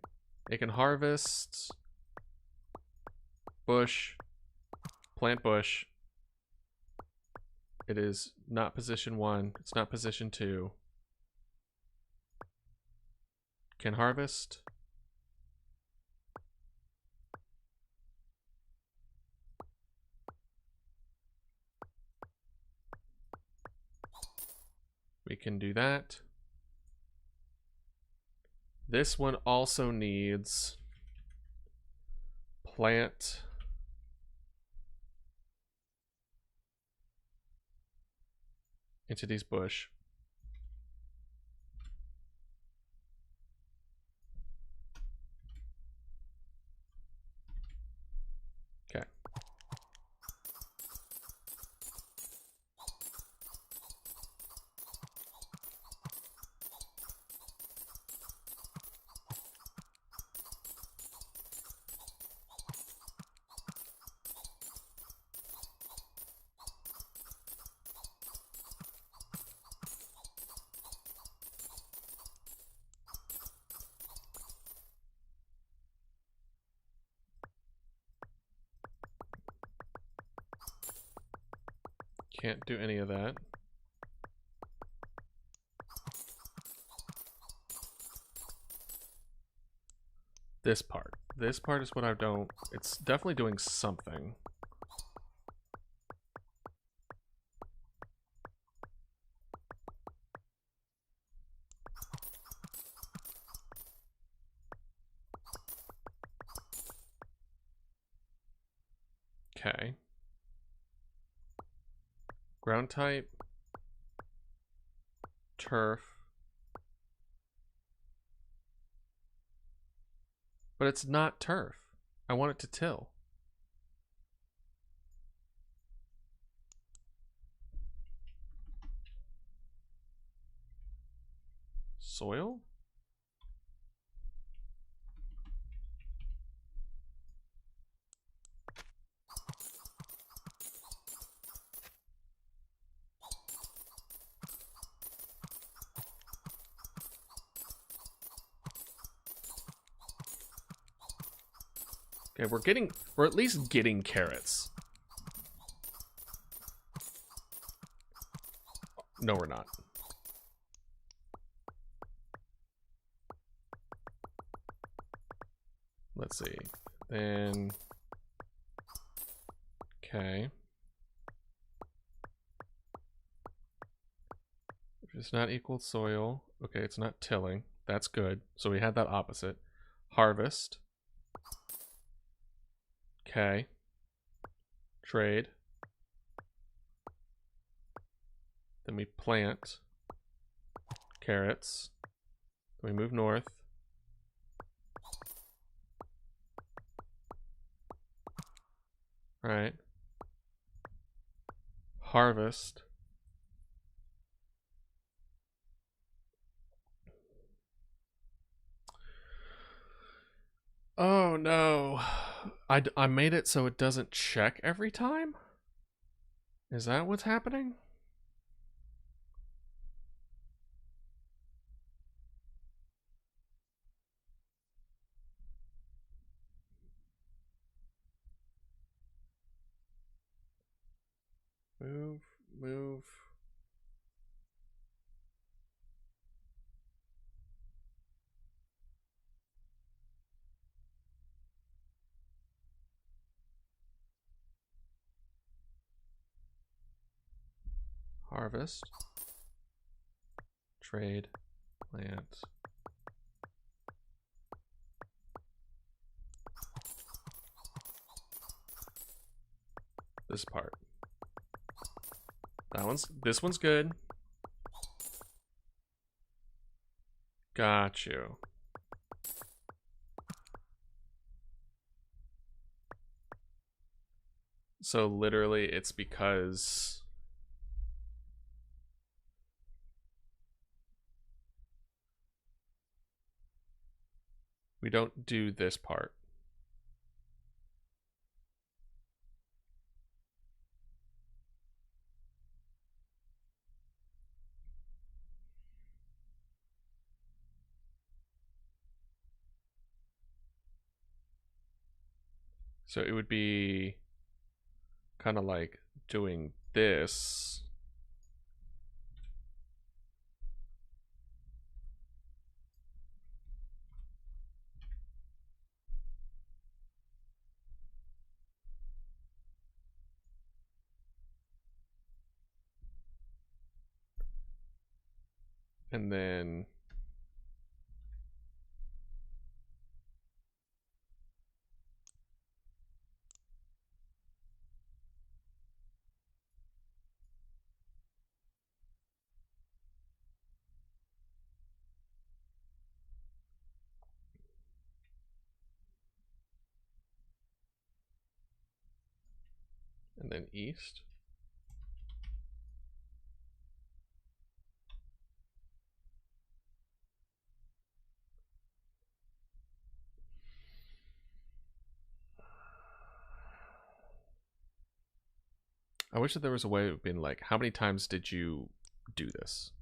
it can harvest bush, plant bush. It is not position 1. It's not position 2. Can harvest. We can do that. This one also needs plant entities bush. Okay. Can't do any of that. This part. This part is what I don't... It's definitely doing something. Okay. Ground type. Turf. But it's not turf. I want it to till. Soil? Okay, we're at least getting carrots. No, we're not. Let's see. Then, okay. If it's not equal soil, okay, it's not tilling. That's good. So we had that opposite. Harvest. Okay. Trade. Then we plant carrots. Then we move north. All right. Harvest. Oh no. I made it so it doesn't check every time? Is that what's happening? Move, move. Harvest. Trade. Plant. This part. This one's good. Got you. So literally it's because we don't do this part. So it would be kind of like doing this. And then east. I wish that there was a way of being like, how many times did you do this?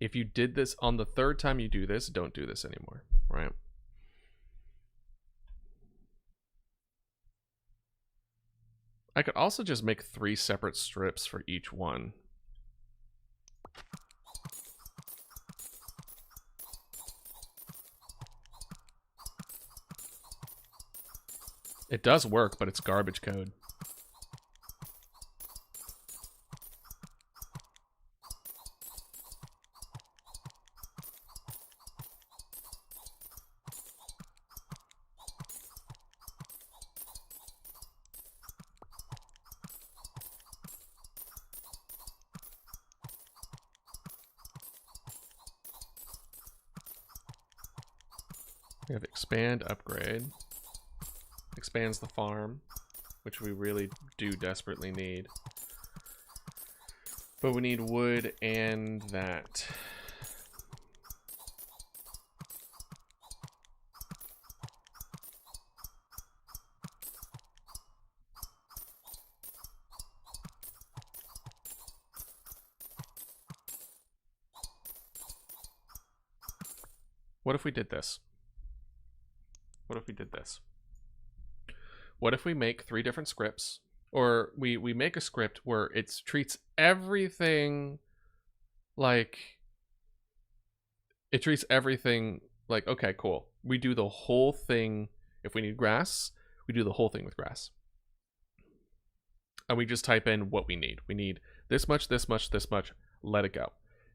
If you did this on the third time you do this, don't do this anymore, right? I could also just make 3 separate strips for each one. It does work, but it's garbage code. We have expand, upgrade. Expands the farm, which we really do desperately need. But we need wood and that. What if we did this? What if we did this? What if we make 3 different scripts? Or we make a script where it treats everything like... It treats everything like, okay, cool. We do the whole thing. If we need grass, we do the whole thing with grass. And we just type in what we need. We need this much, this much, this much. Let it go.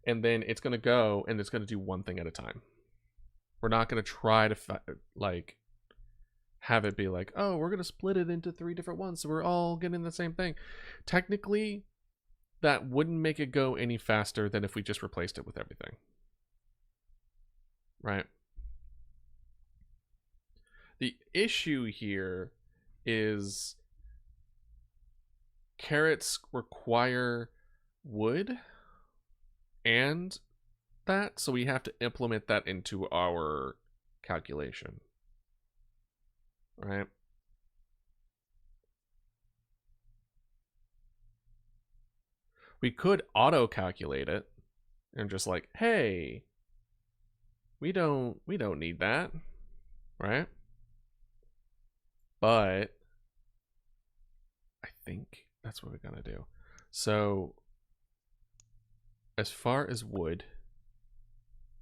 And then it's going to go and it's going to do one thing at a time. We're not going to try to like have it be like, oh, we're going to split it into 3 different ones so we're all getting the same thing. Technically, that wouldn't make it go any faster than if we just replaced it with everything. Right? The issue here is carrots require wood and that, so we have to implement that into our calculation. Right? We could auto calculate it and just like, hey, we don't need that, right? But I think that's what we're gonna do. So as far as wood,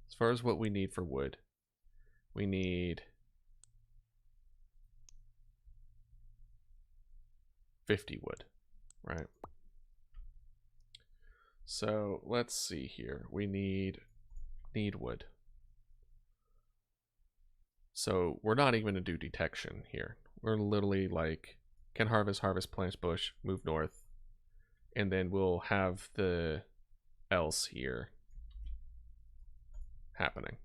as far as what we need for wood, we need 50 wood, right? So let's see here. We need wood. So we're not even gonna do detection here. We're literally like, can harvest, plant bush, move north, and then we'll have the else here happening.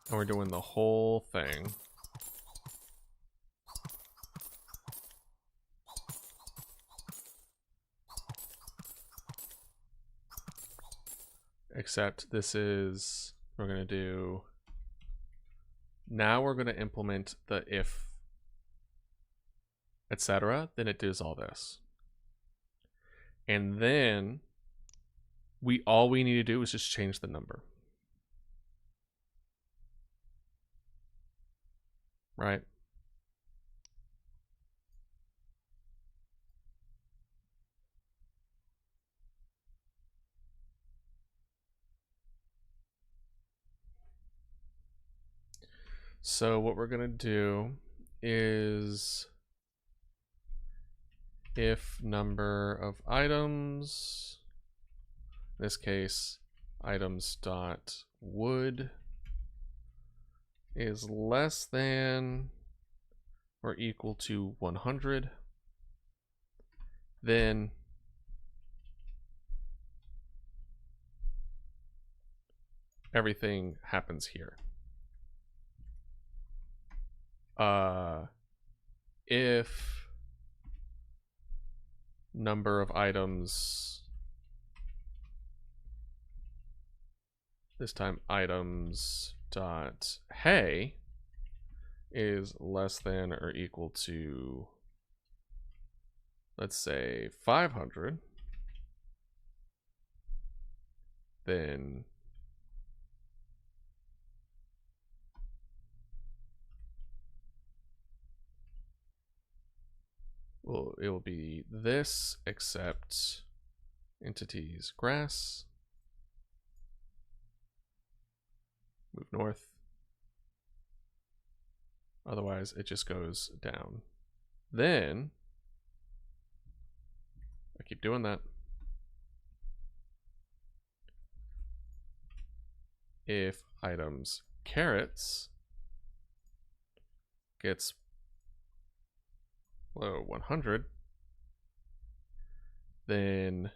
And we're doing the whole thing. Except this is, we're going to do, now we're going to implement the if, etc. Then it does all this. And then all we need to do is just change the number. Right? So what we're going to do is if number of items, in this case, items dot wood is less than or equal to 100, then everything happens here. If number of items, this time items dot hey is less than or equal to, let's say 500, then well, it will be this except entities grass, move north. Otherwise, it just goes down. Then I keep doing that. If items carrots gets below 100, then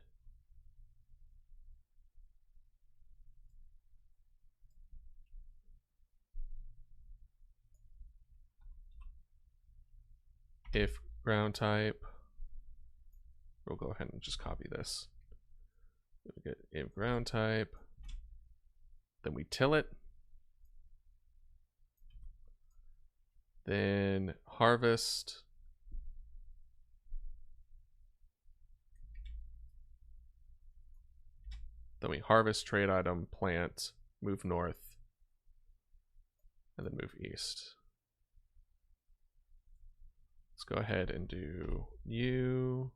if ground type, we'll go ahead and just copy this. We get if ground type, then we till it, then harvest Then we harvest, trade item, plant, move north, and then move east. Let's go ahead and do you.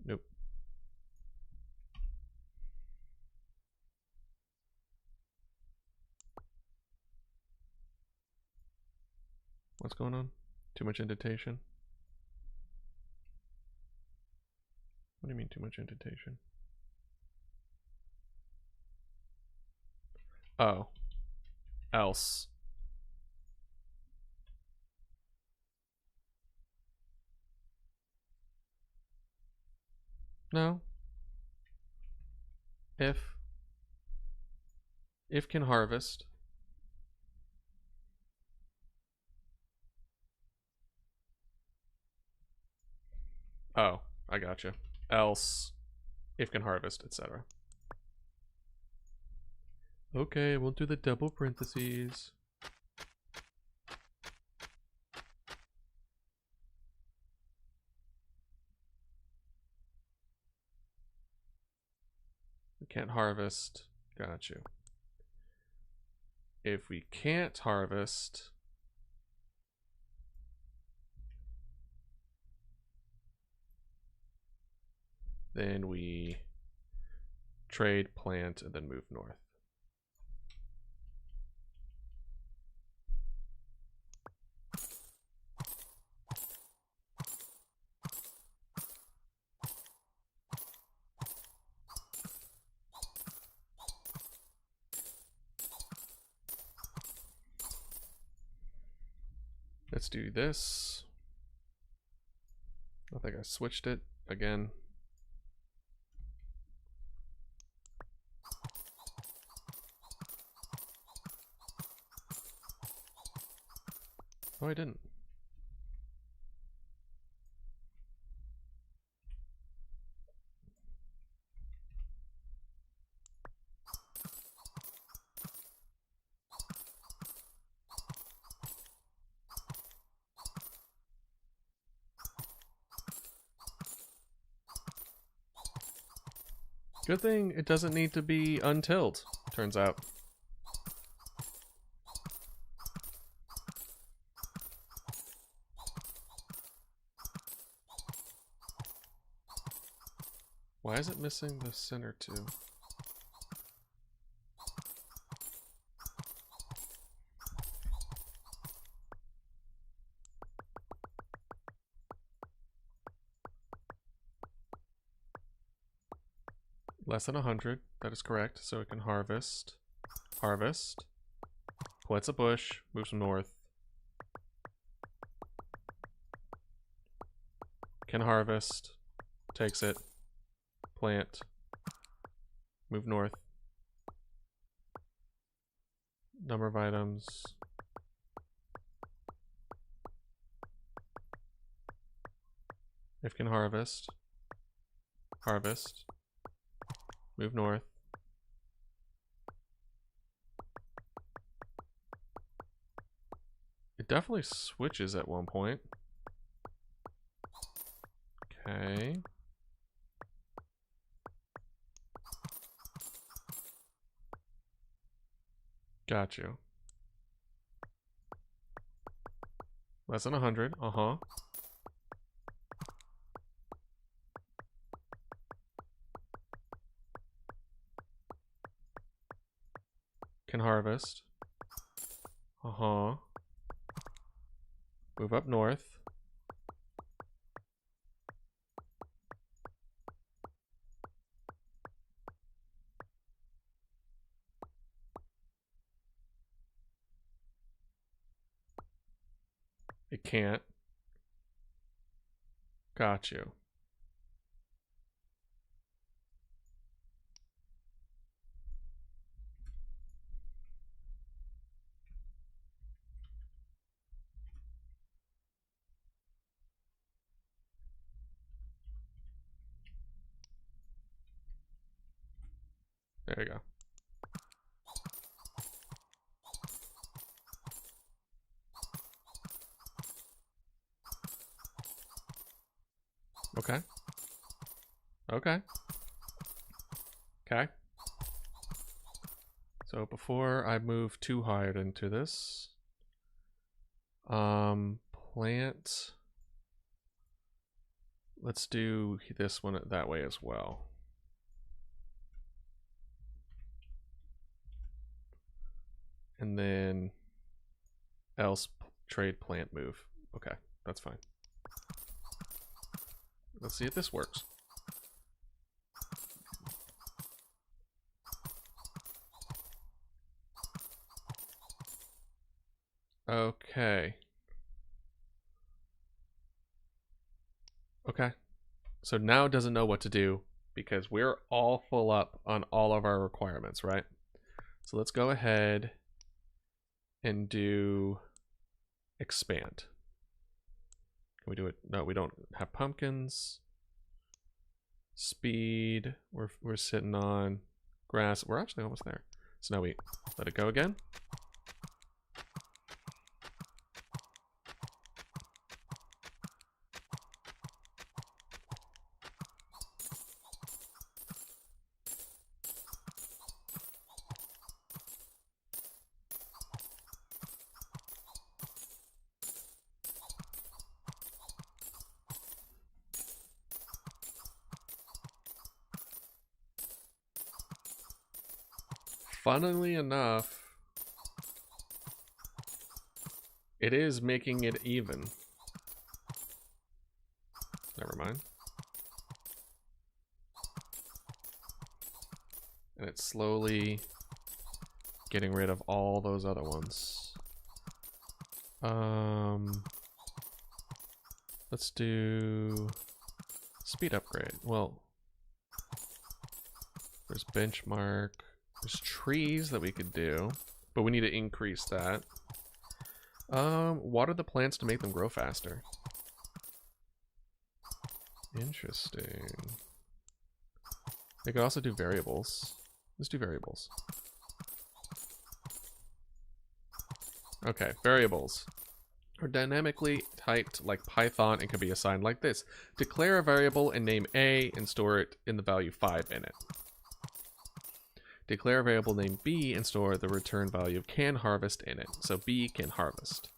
Nope. What's going on? Too much indentation? What do you mean too much indentation? Oh. Else. No. If can harvest. Oh, I gotcha. Else, if can harvest, etc. Okay, we'll do the double parentheses. We can't harvest. Got you. If we can't harvest, then we trade, plant, and then move north. Let's do this. I think I switched it again. Oh, I didn't. Good thing it doesn't need to be untilled, turns out. Why is it missing the center too? Less than 100, that is correct. So it can harvest, plants a bush, moves north. Can harvest, takes it, plant, move north. Number of items. If can harvest, move north. It definitely switches at one point. Okay. Got you. Less than 100. Uh-huh. Can harvest. Uh-huh. Move up north. It can't. Got you. There you go. Okay. Okay. Okay. So before I move too hard into this, plant. Let's do this one that way as well. And then else trade plant move. Okay, that's fine. Let's see if this works. Okay. Okay. So now it doesn't know what to do because we're all full up on all of our requirements, right? So let's go ahead and do expand. Can we do it? No, we don't have pumpkins. Speed, we're sitting on grass. We're actually almost there. So now we let it go again. Funnily enough, it is making it even. Never mind. And it's slowly getting rid of all those other ones. Let's do speed upgrade. Well, there's benchmark. There's trees that we could do, but we need to increase that. Water the plants to make them grow faster. Interesting. They could also do variables. Let's do variables. Okay, variables are dynamically typed like Python and can be assigned like this. Declare a variable and name A and store it in the value 5 in it. Declare a variable named B and store the return value of can harvest in it. So B can harvest.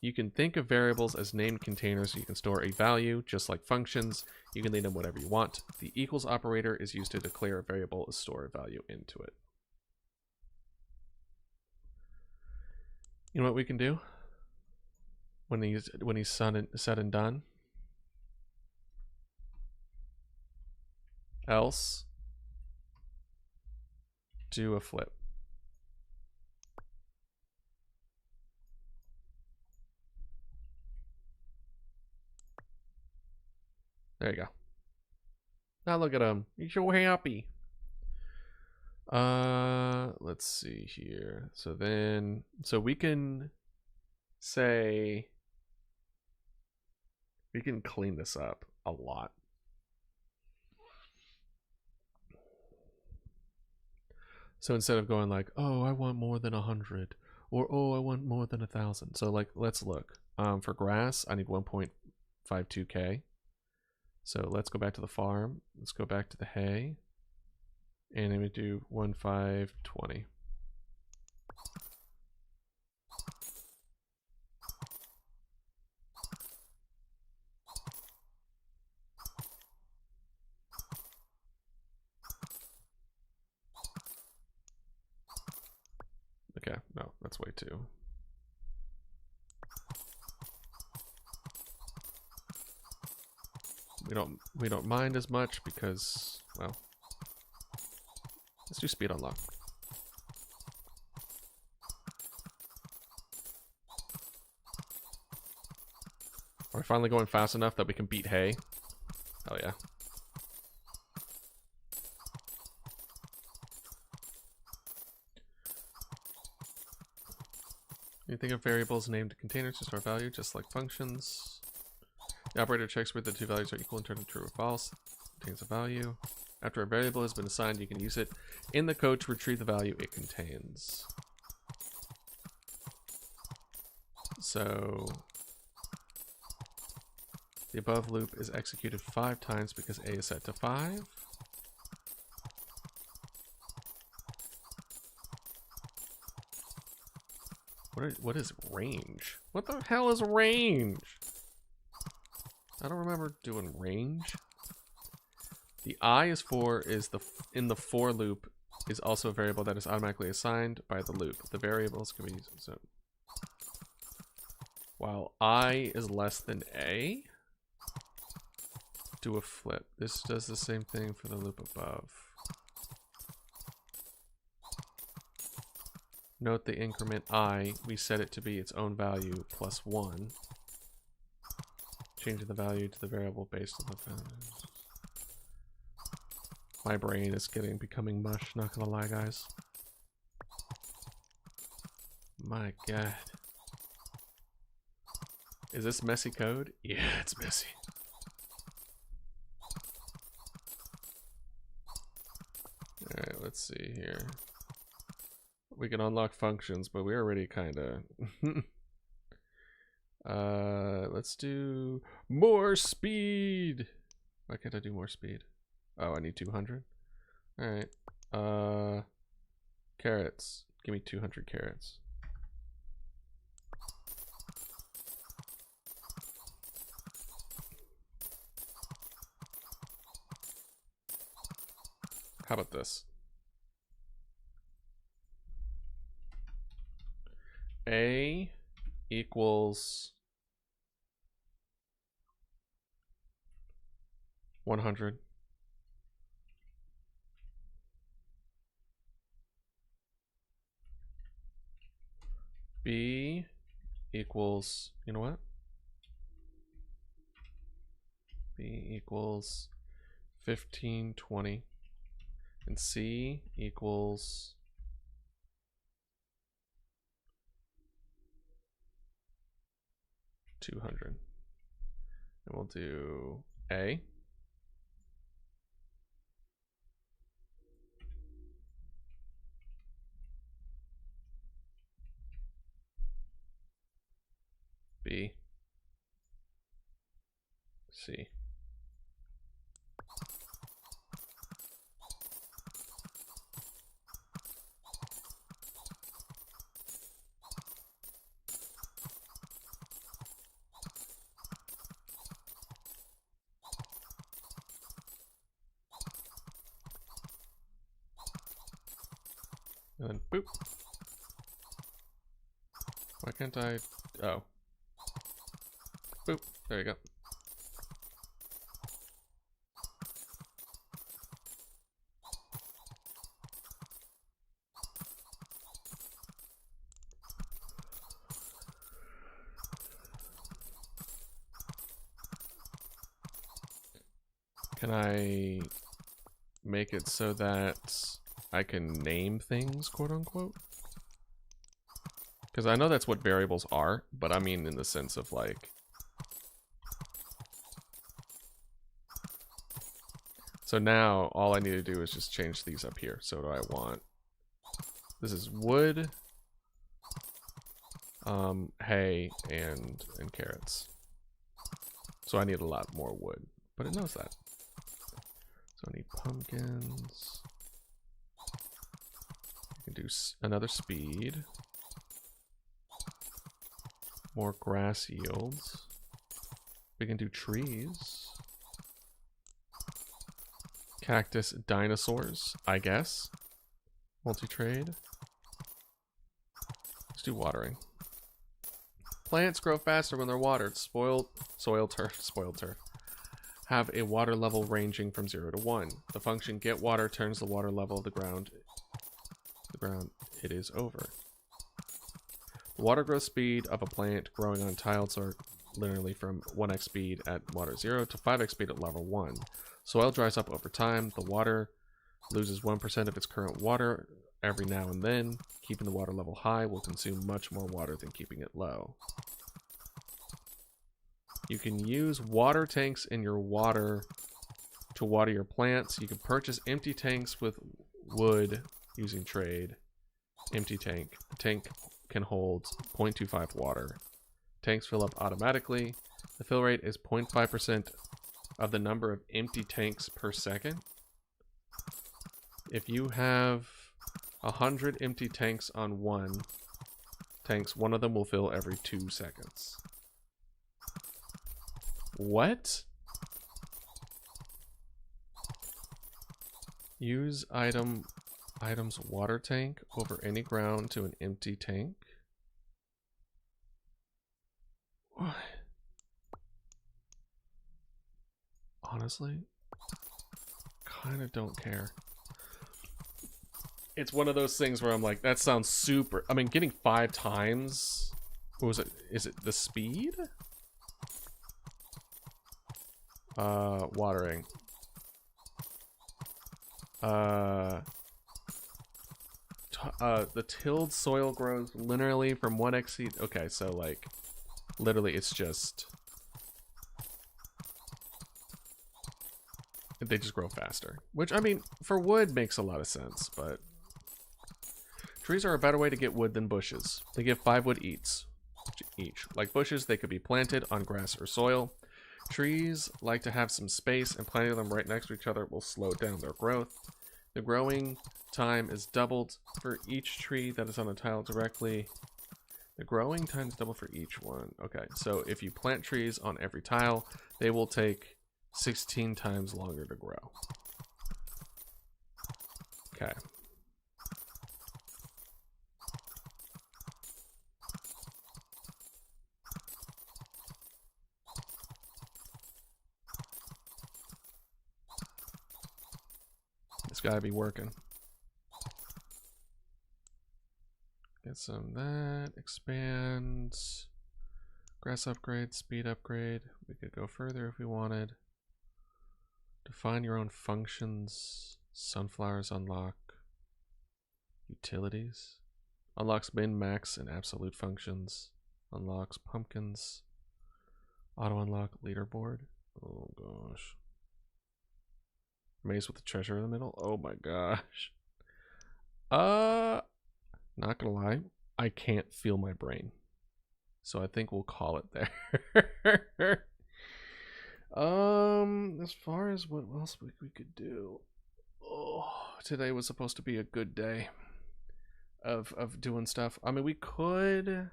You can think of variables as named containers. You can store a value, just like functions. You can name them whatever you want. The equals operator is used to declare a variable and store a value into it. You know what we can do when he's said and done? Else do a flip. There you go. Now look at him. He's so happy. Let's see here. So we can say we can clean this up a lot. So instead of going like, oh, I want more than 100, or oh, I want more than 1,000. So like, let's look. For grass, I need 1.52k. So let's go back to the farm. Let's go back to the hay. And then we do 1,520. Okay, no, that's way too. We don't mind as much because, well, let's do speed unlock. Are we finally going fast enough that we can beat hay? Hell yeah. You think of variables named containers to store value, just like functions. The operator checks whether the two values are equal and turns true or false. Contains a value. After a variable has been assigned, you can use it in the code to retrieve the value it contains. So The above loop is executed 5 times because A is set to 5. What is range? What the hell is range? I don't remember doing range. The I is in the for loop is also a variable that is automatically assigned by the loop. The variables can be so while I is less than A, do a flip. This does the same thing for the loop above. Note the increment I, we set it to be its own value plus 1. Changing the value to the variable based on the values. My brain is becoming mush, not gonna lie, guys. My god. Is this messy code? Yeah, it's messy. Alright, let's see here. We can unlock functions, but we're already kinda... let's do more speed! Why can't I do more speed? Oh, I need 200? Alright. Carrots. Give me 200 carrots. How about this? A equals 100. B equals, you know what? B equals 1520. And C equals 200. And we'll do A. B. C. And then boop. Why can't I? Oh. Boop. There you go. Can I make it so that I can name things, quote unquote? Because I know that's what variables are, but I mean in the sense of like... So now all I need to do is just change these up here. So what do I want? This is wood, hay, and carrots. So I need a lot more wood, but it knows that. So I need pumpkins. I can do another speed. More grass yields. We can do trees. Cactus dinosaurs, I guess. Multi-trade. Let's do watering. Plants grow faster when they're watered. Spoiled turf. Have a water level ranging from 0 to 1. The function get water turns the water level of the ground. It is over. The water growth speed of a plant growing on tiled soil linearly from 1x speed at water 0 to 5x speed at level 1. Soil dries up over time. The water loses 1% of its current water every now and then. Keeping the water level high will consume much more water than keeping it low. You can use water tanks in your water to water your plants. You can purchase empty tanks with wood using trade. Empty tank. The tank can hold 0.25 water. Tanks fill up automatically. The fill rate is 0.5% of the number of empty tanks per second. If you have 100 empty tanks on one of them will fill every 2 seconds. What? Use item's water tank over any ground to an empty tank. What? Honestly, kind of don't care. It's one of those things where I'm like, that sounds super. I mean, getting 5 times. What was it? Is it the speed? Watering. The tilled soil grows linearly from 1x seed. Okay, so like, literally, it's just. They just grow faster. Which, I mean, for wood makes a lot of sense, but. Trees are a better way to get wood than bushes. They give 5 wood each. Like bushes, they could be planted on grass or soil. Trees like to have some space, and planting them right next to each other will slow down their growth. The growing time is doubled for each tree that is on the tile directly. The growing time is doubled for each one. Okay, so if you plant trees on every tile, they will take 16 times longer to grow. Okay. It's gotta be working. Get some of that. Expand. Grass upgrade. Speed upgrade. We could go further if we wanted. Define your own functions. Sunflowers unlock. Utilities. Unlocks min, max, and absolute functions. Unlocks pumpkins. Auto unlock leaderboard. Oh gosh. Maze with the treasure in the middle. Oh my gosh. Not gonna lie, I can't feel my brain, so I think we'll call it there. As far as what else we could do. Oh, today was supposed to be a good day of doing stuff. I mean, we could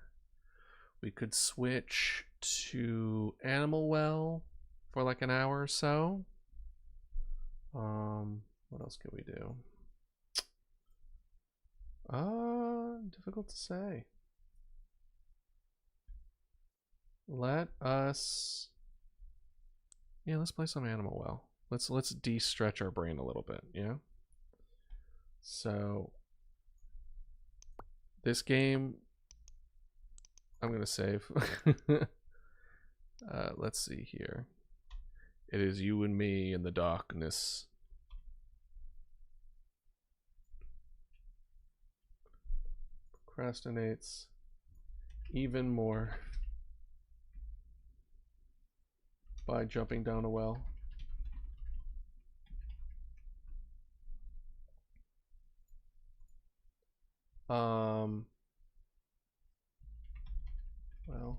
switch to Animal Well for like an hour or so. What else can we do? Difficult to say. Let's play some Animal Well. Let's de-stretch our brain a little bit, yeah? So this game I'm gonna save. Let's see here. It is you and me in the darkness. Procrastinates even more by jumping down a well. Well,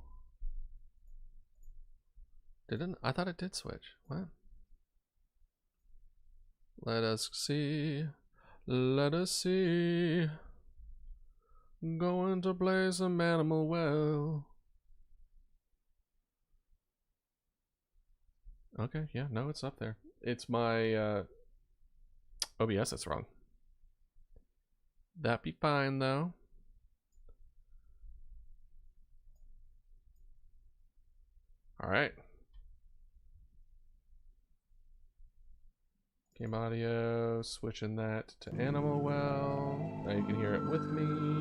didn't I thought it did switch? What? Let us see. Let us see. Going to play some Animal Well. Okay, yeah, no, it's up there. It's my OBS that's wrong. That'd be fine though. All right. Game audio, switching that to Animal Well. Now you can hear it with me.